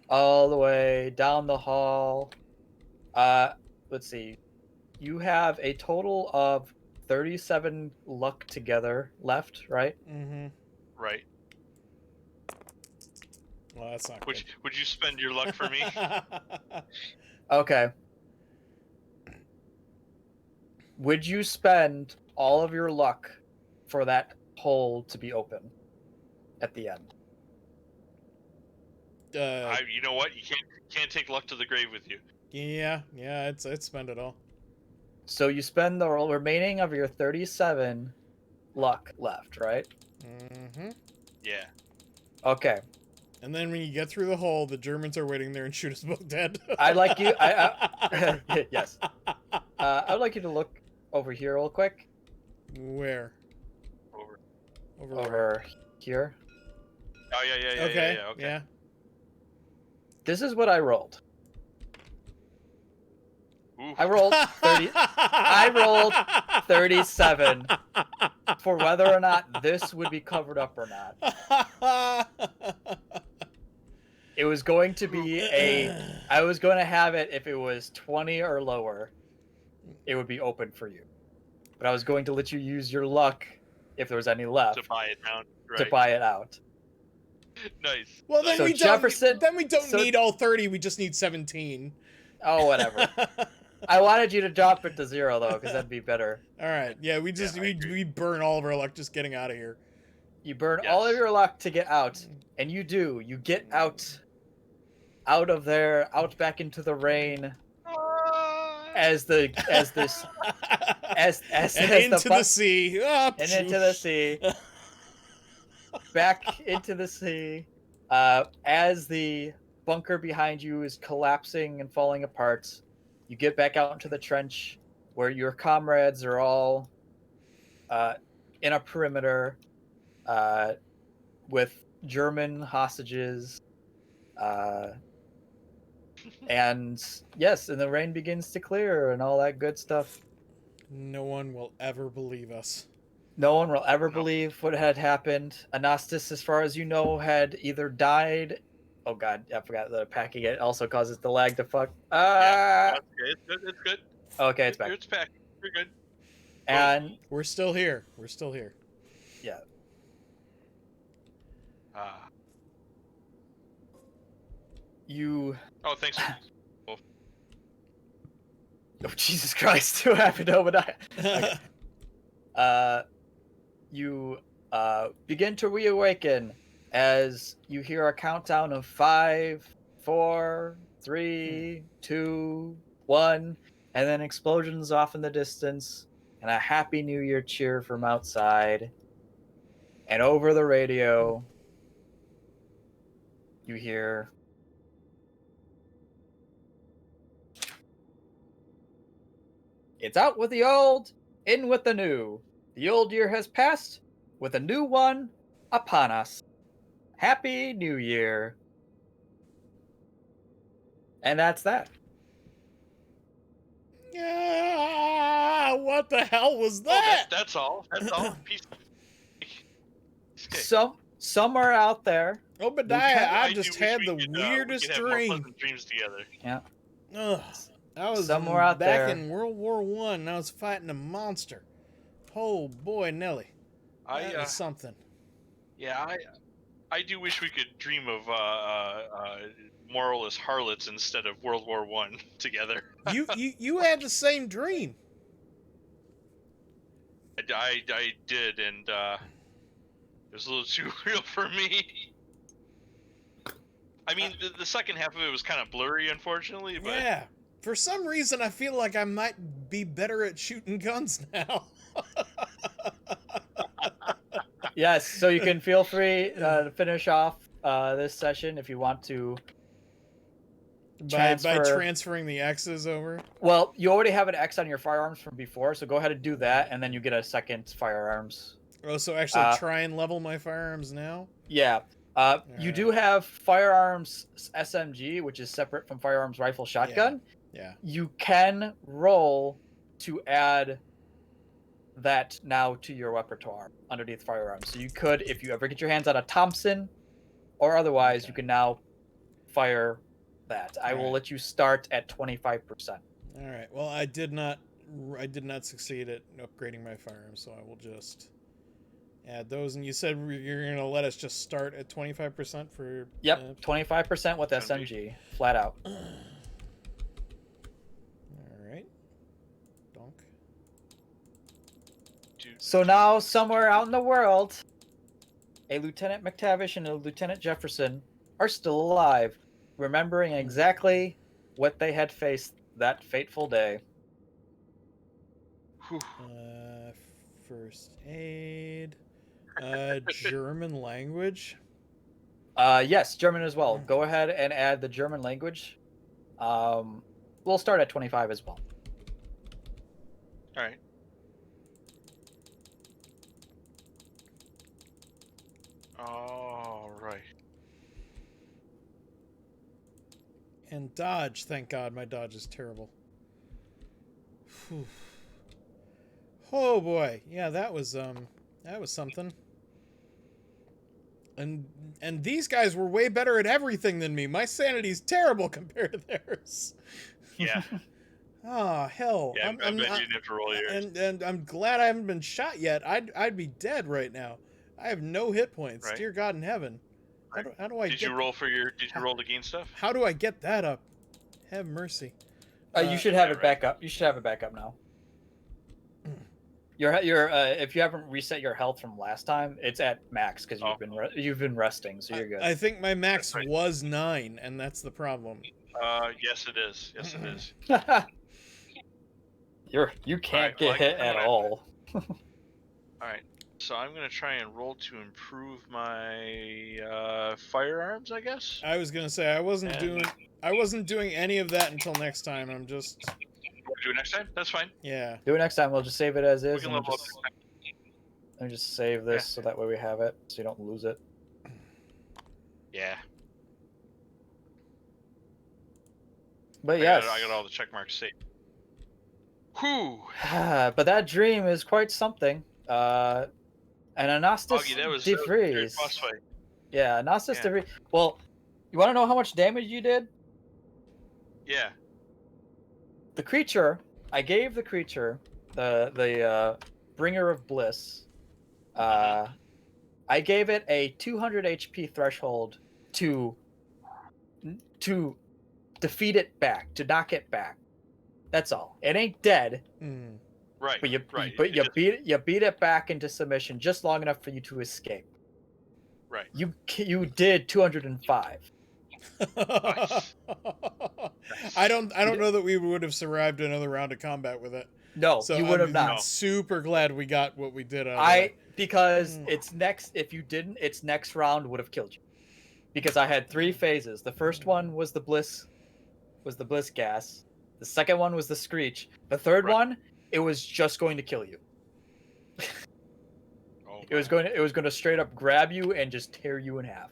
All the way down the hall. Let's see. You have a total of 37 luck together left, right? Mm-hmm. Right. Well, that's not Would you spend your luck for me? Okay. Would you spend all of your luck for that hole to be open at the end? You know what? You can't take luck to the grave with you. Yeah, I'd spend it all. So you spend the remaining of your 37 luck left, right? Mm-hmm. Yeah. Okay. And then when you get through the hole, the Germans are waiting there and shoot us both dead. I'd like you. Yes. I'd like you to look over here real quick. Where? Over. Where? Over here. Oh yeah. Okay. Okay. Yeah. This is what I rolled. Ooh. I rolled 30. I rolled 37 for whether or not this would be covered up or not. It was going to be I was going to have it if it was 20 or lower, it would be open for you. But I was going to let you use your luck if there was any left To buy it down. Right. to buy it out. Nice. Well, then So we Jefferson- don't need all 30. We just need 17. Oh, whatever. I wanted you to drop it to 0 though, because that'd be better. All right. Yeah, we burn all of our luck just getting out of here. You burn Yes. all of your luck to get out, and you do. You get out of there, out back into the rain, as and into the sea. Oh, and into the sea, back into the sea, as the bunker behind you is collapsing and falling apart. You get back out into the trench where your comrades are all in a perimeter with German hostages. And yes, and the rain begins to clear and all that good stuff. No one will ever believe us. No one will ever believe what had happened. Anastas, as far as you know, had either died. Oh god, I forgot that packing it also causes the lag to fuck. Yeah. It's good. It's good. Okay, it's back. It's back. You're good. And We're still here. yeah, you. Oh, thanks. Oh Jesus Christ! What happened to Obadiah? Okay. You begin to reawaken as you hear a countdown of 5, 4, 3, 2, 1, and then explosions off in the distance, and a Happy New Year cheer from outside. And over the radio, you hear, "It's out with the old, in with the new. The old year has passed, with a new one upon us. Happy New Year." And that's that. Yeah, what the hell was Oh, that? that's all. That's all. Peace. Okay. Somewhere out there. Obadiah, I do just wish had we the could, weirdest we could have more dream. pleasant dreams together. Yeah. Ugh, I was Somewhere out back there. in World War I, and I was fighting a monster. Oh boy, Nelly, that was something. Yeah, I do wish we could dream of moralless harlots instead of World War I together. You had the same dream. I did, and it was a little too real for me. I mean, the second half of it was kind of blurry, unfortunately, but Yeah. For some reason, I feel like I might be better at shooting guns now. Yes, so you can feel free to finish off this session if you want to by transfer. transferring the X's over. Well, you already have an X on your firearms from before, so go ahead and do that, and then you get a second firearms. Oh, so actually try and level my firearms now? Yeah. You do have firearms SMG, which is separate from firearms rifle shotgun. Yeah. You can roll to add that now to your repertoire underneath firearms. So you could, if you ever get your hands on a Thompson or otherwise, you can now fire that. I will let you start at 25%. All right. Well, I did not succeed at upgrading my firearms, so I will just add those. And you said you're going to let us just start at 25% for... Yep, 25% with SMG, flat out. All right. Donk. So now, somewhere out in the world, a Lieutenant McTavish and a Lieutenant Jefferson are still alive, remembering exactly what they had faced that fateful day. First aid. German language. Yes, German as well. Go ahead and add the German language. We'll start at 25 as well. all right. All right. And dodge. Thank God, my dodge is terrible. Whew. Oh boy, yeah, that was something. And these guys were way better at everything than me. My sanity's terrible compared to theirs. Yeah. Oh hell! Yeah, I bet you didn't have to roll yours. And I'm glad I haven't been shot yet. I'd be dead right now. I have no hit points. Right. Dear God in heaven. Right. How do I Did get... you roll for your? Did you roll to gain stuff? How do I get that up? Have mercy. You should have it back up. You should have it back up now. Your if you haven't reset your health from last time, it's at max because you've been resting, so you're good. I think my max was 9, and that's the problem. Yes it is. Yes it is. You can't get hit at all. All right. So I'm gonna try and roll to improve my firearms, I guess. I was gonna say I wasn't doing any of that until next time. I'm just... Do it next time. That's fine. Yeah. Do it next time. We'll just save it as is. We can level up. Let me just save this so that way we have it, so you don't lose it. Yeah. But yes, I got all the check marks saved. Whew. But that dream is quite something. And Anastas DeVries. Yeah, Anastas DeVries. Well, you want to know how much damage you did? Yeah. The creature, I gave the creature, the Bringer of Bliss, I gave it a 200 HP threshold to defeat it back, to knock it back. That's all. It ain't dead. Right. But you beat it back into submission just long enough for you to escape. Right. You did 205. Nice. I don't know that we would have survived another round of combat with it. No, so you would have I'm not. Super glad we got what we did out of it. Because it's next. If you didn't, its next round would have killed you. Because I had 3 phases. The first one was the bliss gas. The second one was the screech. The third one, it was just going to kill you. It was going to straight up grab you and just tear you in half.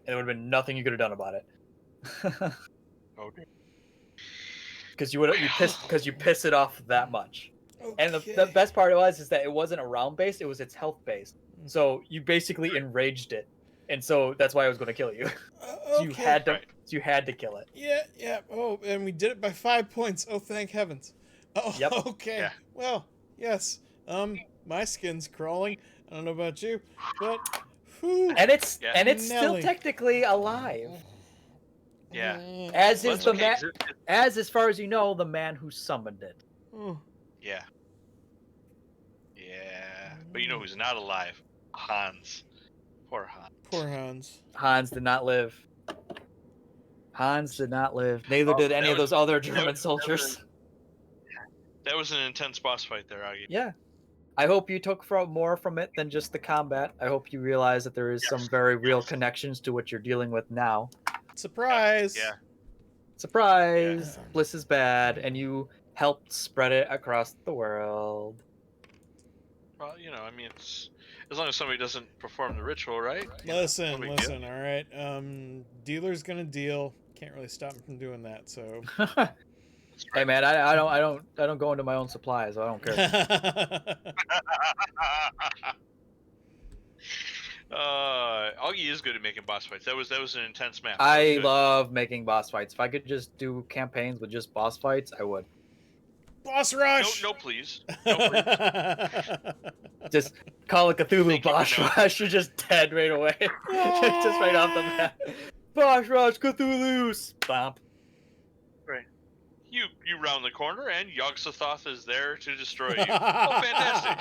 And there would have been nothing you could have done about it. Okay. Because you pissed it off that much. Okay. And the best part is that it wasn't a round based, it was its health based. So you basically enraged it. And so that's why I was going to kill you. So you had to kill it. Yeah. Oh, and we did it by 5 points. Oh, thank heavens. Oh, yep. Okay. Yeah. Well, yes. My skin's crawling. I don't know about you, but whew, and it's Nelly. Still technically alive. Yeah. As is the man. As far as you know, the man who summoned it. Yeah. Yeah. But you know who's not alive? Hans. Poor Hans. Poor Hans. Hans did not live. Hans did not live. Neither Oh, did that any of was- those other that German was- soldiers. That was an intense boss fight there, Augie. Yeah. I hope you took more from it than just the combat. I hope you realize that there is some Yes, very real yes. connections to what you're dealing with now. Surprise! Yeah. Surprise! Yeah. Bliss is bad, and you helped spread it across the world. Well, I mean, it's as long as somebody doesn't perform the ritual, right? Listen, no big deal. listen. All right. Dealer's gonna deal. Can't really stop him from doing that. So. Hey man, I don't go into my own supplies. So I don't care. Augie is good at making boss fights. That was an intense map. That was I good. love making boss fights. If I could just do campaigns with just boss fights, I would. Boss rush. No, please. No, please. Just call it Cthulhu Thank you, boss no. rush. You're just dead right away. Just right off the bat. Boss rush, Cthulhu. Stomp. You round the corner and Yog-Sothoth is there to destroy you. Oh, fantastic!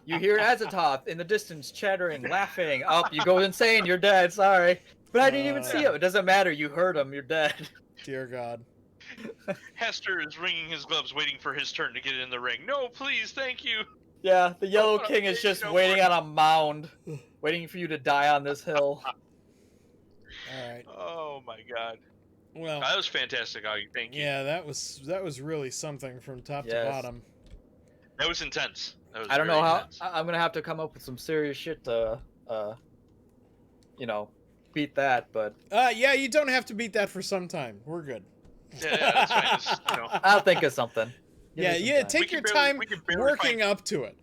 You hear Azathoth in the distance chattering, laughing. Oh, you go insane. You're dead. Sorry. But I didn't even see him. It doesn't matter. You heard him. You're dead. Dear God. Hester is wringing his gloves, waiting for his turn to get in the ring. No, please, thank you. Yeah, the Yellow Oh, King is please, just no waiting more. on a mound, waiting for you to die on this hill. All right. Oh my God, Well. that was fantastic, Augie. Thank you. Yeah, that was really something from top to Yes. bottom. That was intense. That was I don't very know how. intense. I'm gonna have to come up with some serious shit to, beat that. But Yeah, you don't have to beat that for some time. We're good. Yeah, that's fine. Just, I'll think of something. Give Yeah, me some yeah. time. Take your time we can barely working find, up to it.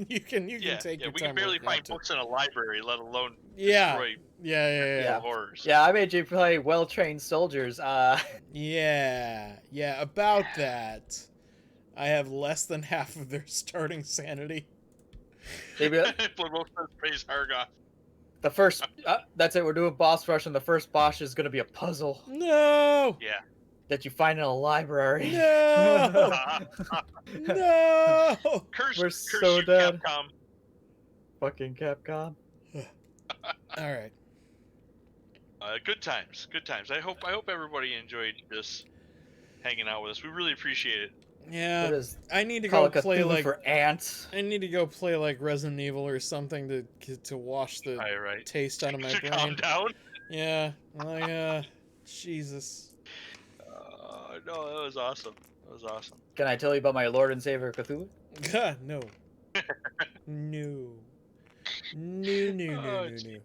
you can take yeah, your we time. can barely working up find to it. books in a library, let alone Yeah. destroy Yeah. Yeah. horrors. Yeah, I made you play well-trained soldiers. Yeah. About that, I have less than half of their starting sanity. Maybe Blood says praise Hargoth. the first. That's it. We're doing boss rush, and the first boss is gonna be a puzzle No. Yeah. that you find in a library. No. No. Curse, We're curse so you, dead. Capcom. Fucking Capcom. All right. Good times. Good times. I hope everybody enjoyed this, hanging out with us. We really appreciate it. Yeah. What is I need to Call go it play Cthulhu like for ants? I need to go play like Resident Evil or something to wash the All right. taste out of my Calm brain. down. Yeah. Jesus. No, that was awesome. That was awesome. Can I tell you about my Lord and Savior Cthulhu? God, no. No. No.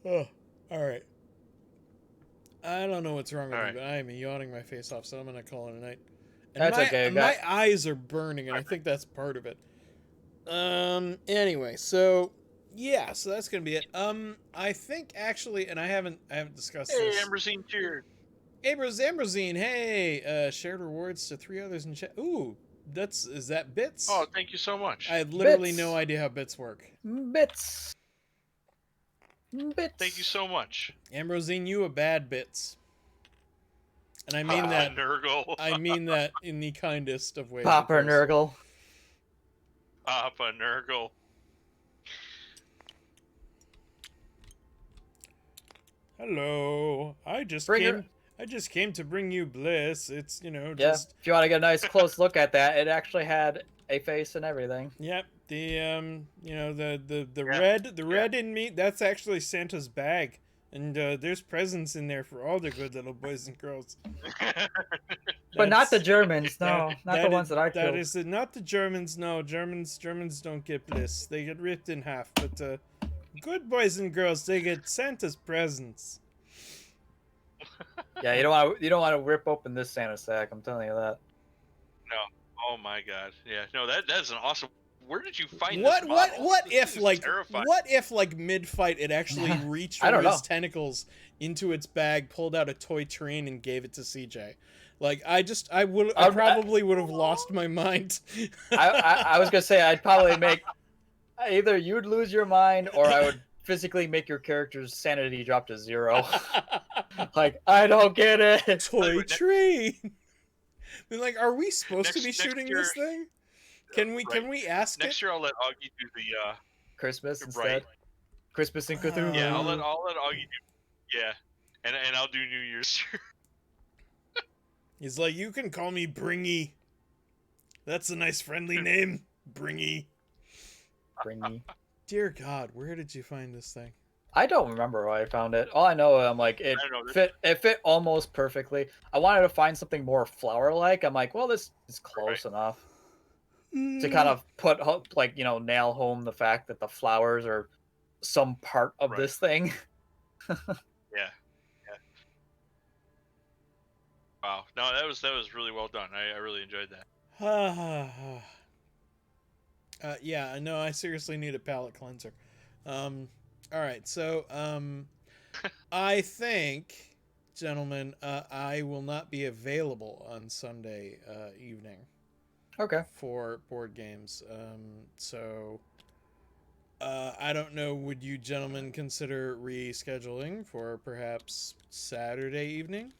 Oh, all right. I don't know what's wrong with All me, right. but I am yawning my face off, so I'm gonna call it a night. And That's my, okay, My eyes are burning, and I think that's part of it. Anyway, so yeah, so that's gonna be it. I think actually, and I haven't discussed Hey, this. Ambrosine, cheers. Ambrosine, hey, shared rewards to 3 others in chat. Ooh, is that bits? Oh, thank you so much. I have literally Bits. no idea how bits work. Bits. Thank you so much. Ambrosine, you a bad bits. And I mean that. Nurgle. I mean that in the kindest of ways. Popper because- Nurgle. Papa Nurgle. Hello, I just Bring came. her- I just came to bring you bliss. It's Yeah. just If you want to get a nice close look at that, it actually had a face and everything. yep. The the Yeah. red in me. That's actually Santa's bag, and there's presents in there for all the good little boys and girls. But not the That's- Germans, no. Not the that ones is- that I killed. That is not the Germans. No, Germans don't get bliss. They get ripped in half. But good boys and girls, they get Santa's presents. Yeah, you don't want to rip open this Santa sack. I'm telling you that. Oh my god. Yeah. No, that's an awesome. Where did you find What this model? what This if thing is like terrifying. what if like mid fight it actually reached I one don't of his know. tentacles into its bag, pulled out a toy train, and gave it to CJ? Like I probably would have lost my mind. I was gonna say I'd probably make either you'd lose your mind or I would physically make your character's sanity drop to 0. Like I don't get it. Toy Next- train. Then like, are we supposed to be Next shooting year- this thing? Can we ask Next it? year I'll let Augie do the Christmas Right. instead. Christmas in Cthulhu. yeah, I'll let Augie do yeah. And I'll do New Year's. He's like, you can call me Bringy. That's a nice friendly name, Bringy. Bringy. Dear God, where did you find this thing? I don't remember where I found it. All I know, I'm like, it fit almost perfectly. I wanted to find something more flower-like. I'm like, well, this is close enough to kind of put, like, nail home the fact that the flowers are some part of this thing. Yeah. Wow. No, that was really well done. I really enjoyed that. Yeah, no, I seriously need a palate cleanser. All right, so I think, gentlemen, I will not be available on Sunday evening. Okay. For board games. So I don't know. Would you gentlemen consider rescheduling for perhaps Saturday evening?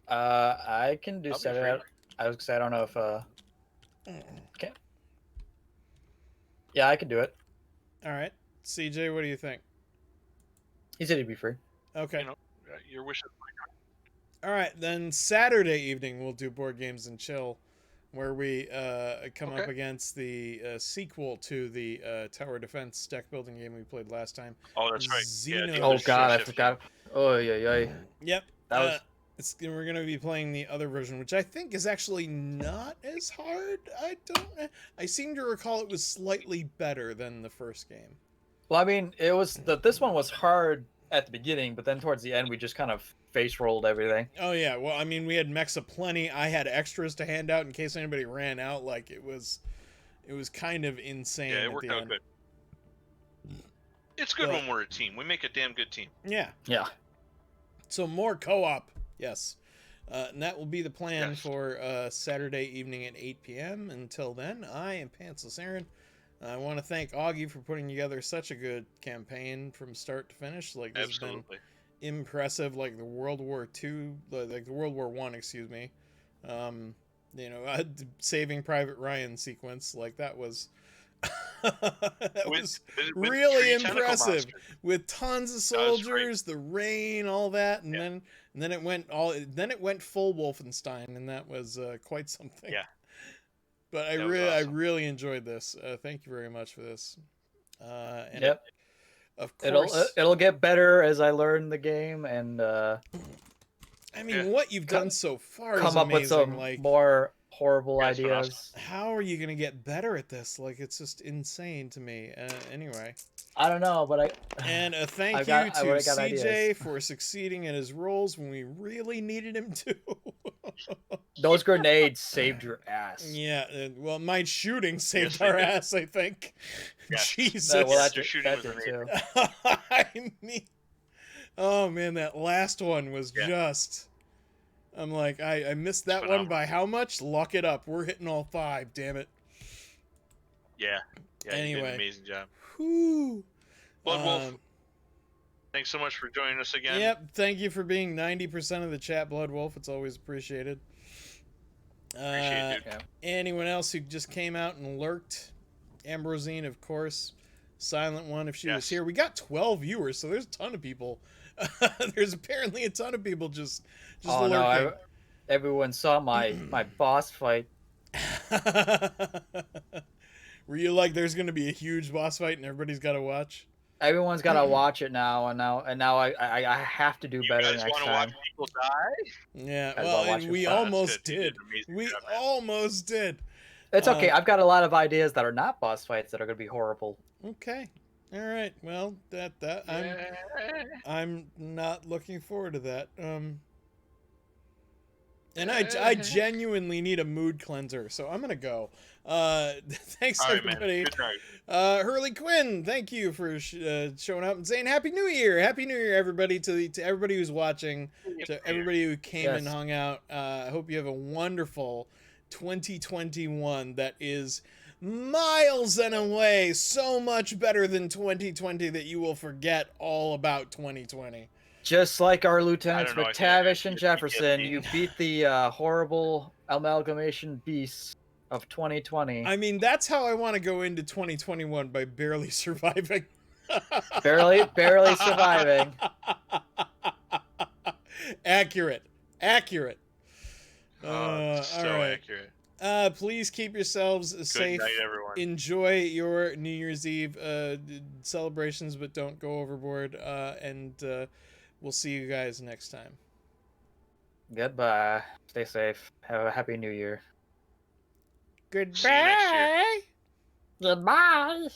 I can do Saturday. I was gonna say I don't know if okay. Yeah, I can do it. All right, CJ, what do you think? He said he'd be free. Okay. Your wishes. All right, then Saturday evening we'll do board games and chill, where we come up against the sequel to the tower defense deck building game we played last time. Oh, that's right. Yeah, oh God, I forgot. Oh yeah. Yep. That was. We're going to be playing the other version, which I think is actually not as hard. I seem to recall it was slightly better than the first game. Well, I mean, it was this one was hard at the beginning, but then towards the end, we just kind of face rolled everything. Oh yeah, well, I mean, we had mechs aplenty. I had extras to hand out in case anybody ran out. Like it was kind of insane. Yeah, it worked out good. It's good when we're a team. We make a damn good team. Yeah. Yeah. So more co-op. Yes. And that will be the plan for Saturday evening at 8 p.m. Until then, I am Pantsless Aaron. I want to thank Augie for putting together such a good campaign from start to finish. Like, this has been impressive. Like the World War II, like the World War I, excuse me. Saving Private Ryan sequence, like that was was really impressive with tons of soldiers, the rain, all that, and then it went full Wolfenstein, and that was quite something. Yeah. But I really enjoyed this. Thank you very much for this. And yep. Of course, it'll get better as I learn the game, and I mean, what you've done so far come is up amazing. with some like more horrible ideas. Awesome. How are you gonna get better at this? Like, it's just insane to me. Anyway, I don't know, but thank you to CJ ideas. For succeeding in his roles when we really needed him to. Those grenades saved your ass. Yeah, well, my shooting saved our ass, I think. Yeah. Jesus. No, well, that's your shooting too. I mean, oh man, that last one was just. I'm like, I missed that one by how much? Lock it up. We're hitting all 5. Damn it. Yeah. Anyway, you did an amazing job. Whew. Blood Wolf. Thanks so much for joining us again. Yep. Thank you for being 90% of the chat, Blood Wolf. It's always appreciated. Appreciate it. Anyone else who just came out and lurked? Ambrosine, of course. Silent One, if she was here. We got 12 viewers, so there's a ton of people. There's apparently a ton of people just lurking. No, everyone saw my boss fight. Were you like, there's going to be a huge boss fight and everybody's got to watch? Everyone's got to watch it now, and now I have to do better next time. You guys want to watch people die? Yeah, well, and we almost did. We almost did. It's okay. I've got a lot of ideas that are not boss fights that are going to be horrible. Okay. All right. Well, I'm not looking forward to that. And I genuinely need a mood cleanser, so I'm gonna go. Thanks everybody. Hurley Quinn, thank you for showing up and saying Happy New Year. Happy New Year, everybody, to everybody who's watching, to everybody who came and hung out. I hope you have a wonderful 2021 that is miles and away so much better than 2020 that you will forget all about 2020. Just like our lieutenants McTavish and Jefferson, you beat the horrible amalgamation beasts of 2020. I mean, that's how I want to go into 2021, by barely surviving. barely surviving. Accurate. Accurate. So all right. accurate. Please keep yourselves Good safe. night, everyone. Enjoy your New Year's Eve celebrations, but don't go overboard. And we'll see you guys next time. Goodbye. Stay safe. Have a happy new year. Goodbye. See you next year. Goodbye.